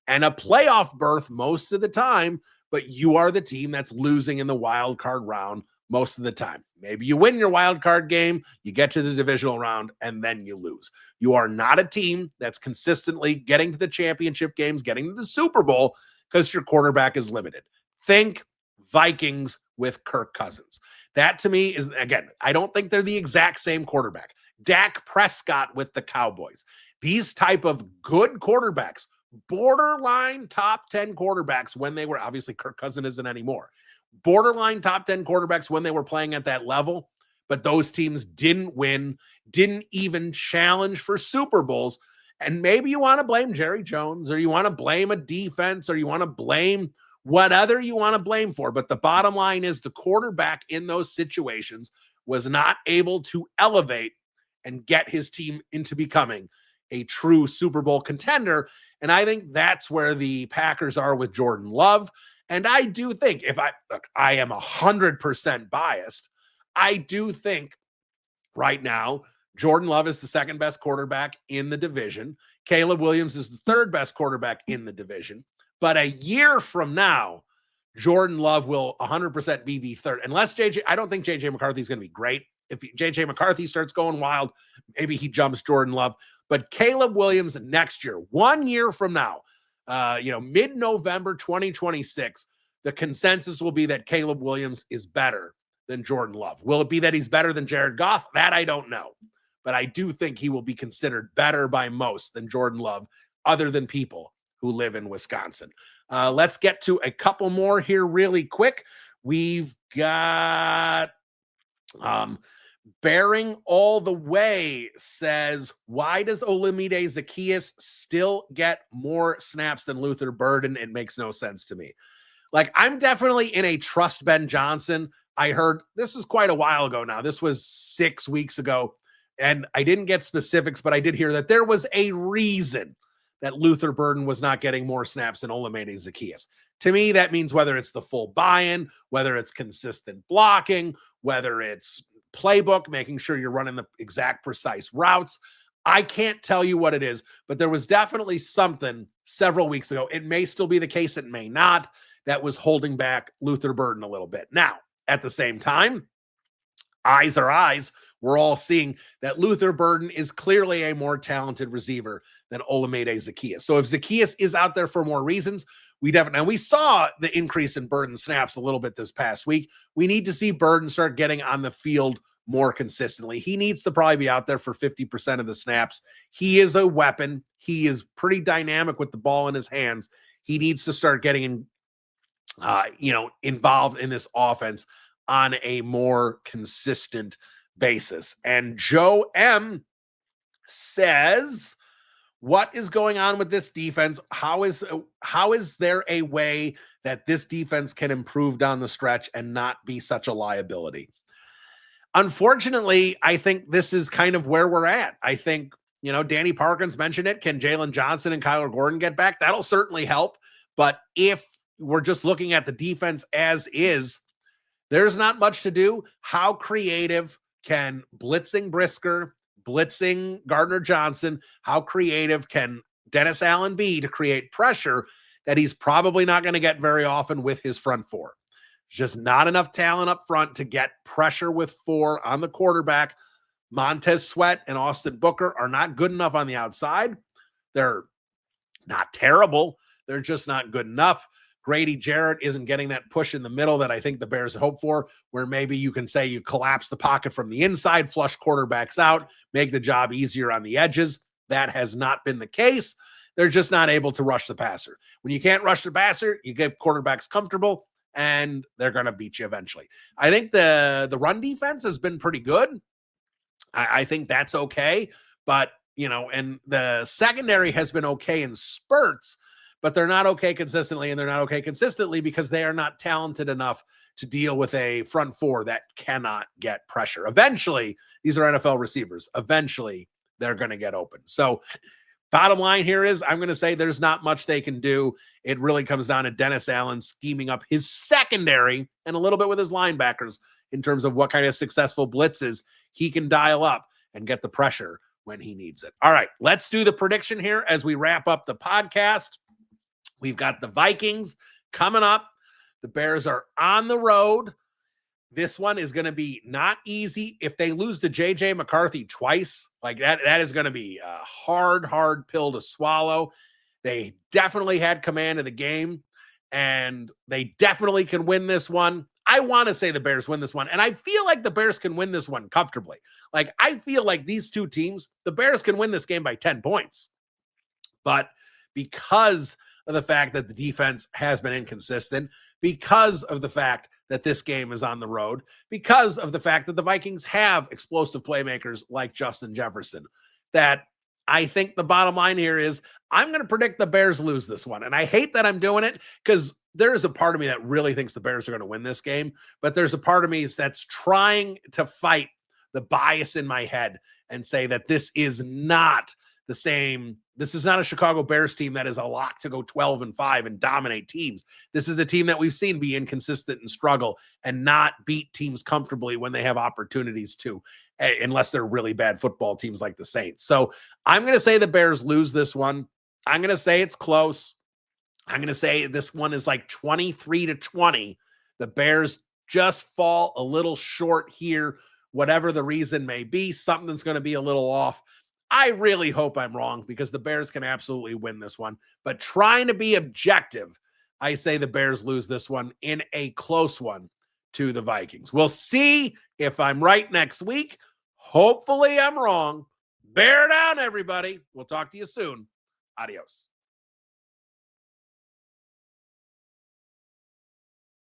and a playoff berth most of the time. But you are the team that's losing in the wild card round most of the time. Maybe you win your wild card game, you get to the divisional round, and then you lose. You are not a team that's consistently getting to the championship games, getting to the Super Bowl, because your quarterback is limited. Think Vikings with Kirk Cousins. That to me is, again, I don't think they're the exact same quarterback. Dak Prescott with the Cowboys. These type of good quarterbacks, borderline top 10 quarterbacks when they were, obviously Kirk Cousins isn't anymore, borderline top 10 quarterbacks when they were playing at that level, but those teams didn't win, didn't even challenge for Super Bowls. And maybe you want to blame Jerry Jones, or you want to blame a defense, or you want to blame whatever you want to blame for. But the bottom line is the quarterback in those situations was not able to elevate and get his team into becoming a true Super Bowl contender. And I think that's where the Packers are with Jordan Love. And I do think, I am 100% biased, I do think right now Jordan Love is the second best quarterback in the division. Caleb Williams is the third best quarterback in the division. But a year from now, Jordan Love will 100% be the third. Unless I don't think JJ McCarthy is going to be great. If JJ McCarthy starts going wild, maybe he jumps Jordan Love. But Caleb Williams next year, 1 year from now, mid-November 2026, the consensus will be that Caleb Williams is better than Jordan Love. Will it be that he's better than Jared Goff? That I don't know. But I do think he will be considered better by most than Jordan Love, other than people who live in Wisconsin. Let's get to a couple more here really quick. We've got Bearing All the Way says, why does Olamide Zaccheaus still get more snaps than Luther Burden? It makes no sense to me. Like, I'm definitely in a trust Ben Johnson. I heard, this is quite a while ago now. This was 6 weeks ago. And I didn't get specifics, but I did hear that there was a reason that Luther Burden was not getting more snaps than Olamide Zaccheaus. To me, that means whether it's the full buy-in, whether it's consistent blocking, whether it's playbook, making sure you're running the exact precise routes. I can't tell you what it is, but there was definitely something several weeks ago. It may still be the case. It may not. That was holding back Luther Burden a little bit. Now, at the same time, eyes are eyes. We're all seeing that Luther Burden is clearly a more talented receiver than Olamide Zaccheaus. So if Zaccheaus is out there for more reasons, we saw the increase in Burden snaps a little bit this past week. We need to see Burden start getting on the field more consistently. He needs to probably be out there for 50% of the snaps. He is a weapon. He is pretty dynamic with the ball in his hands. He needs to start getting involved in this offense on a more consistent basis. And Joe M says, what is going on with this defense? How is there a way that this defense can improve down the stretch and not be such a liability? unfortunately, I think this is kind of where we're at. I think, Danny Parkins mentioned it. Can Jalen Johnson and Kyler Gordon get back? That'll certainly help. But if we're just looking at the defense as is, there's not much to do. How creative can blitzing Brisker, blitzing Gardner Johnson, how creative can Dennis Allen be to create pressure that he's probably not going to get very often with his front four? Just not enough talent up front to get pressure with four on the quarterback. Montez Sweat and Austin Booker are not good enough on the outside. They're not terrible. They're just not good enough. Grady Jarrett isn't getting that push in the middle that I think the Bears hope for, where maybe you can say you collapse the pocket from the inside, flush quarterbacks out, make the job easier on the edges. That has not been the case. They're just not able to rush the passer. When you can't rush the passer, you get quarterbacks comfortable, and they're going to beat you eventually. I think the run defense has been pretty good. I think that's okay. But, and the secondary has been okay in spurts, but they're not okay consistently, and they're not okay consistently because they are not talented enough to deal with a front four that cannot get pressure. Eventually, these are NFL receivers. Eventually, they're going to get open. So bottom line here is I'm going to say there's not much they can do. It really comes down to Dennis Allen scheming up his secondary and a little bit with his linebackers in terms of what kind of successful blitzes he can dial up and get the pressure when he needs it. All right, let's do the prediction here as we wrap up the podcast. We've got the Vikings coming up. The Bears are on the road. This one is going to be not easy. If they lose to J.J. McCarthy twice, like that is going to be a hard pill to swallow. They definitely had command of the game, and they definitely can win this one. I want to say the Bears win this one, and I feel like the Bears can win this one comfortably. Like, I feel like these two teams, the Bears can win this game by 10 points. But because of the fact that the defense has been inconsistent, because of the fact that this game is on the road, because of the fact that the Vikings have explosive playmakers like Justin Jefferson, that I think the bottom line here is I'm going to predict the Bears lose this one. And I hate that I'm doing it because there is a part of me that really thinks the Bears are going to win this game, but there's a part of me that's trying to fight the bias in my head and say that this is not the same. This is not a Chicago Bears team that is a lock to go 12-5 and dominate teams. This is a team that we've seen be inconsistent and struggle and not beat teams comfortably when they have opportunities to, unless they're really bad football teams like the Saints. So I'm going to say the Bears lose this one. I'm going to say it's close. I'm going to say this one is like 23-20. The Bears just fall a little short here, whatever the reason may be. Something's going to be a little off. I really hope I'm wrong because the Bears can absolutely win this one. But trying to be objective, I say the Bears lose this one in a close one to the Vikings. We'll see if I'm right next week. Hopefully I'm wrong. Bear down, everybody. We'll talk to you soon. Adios.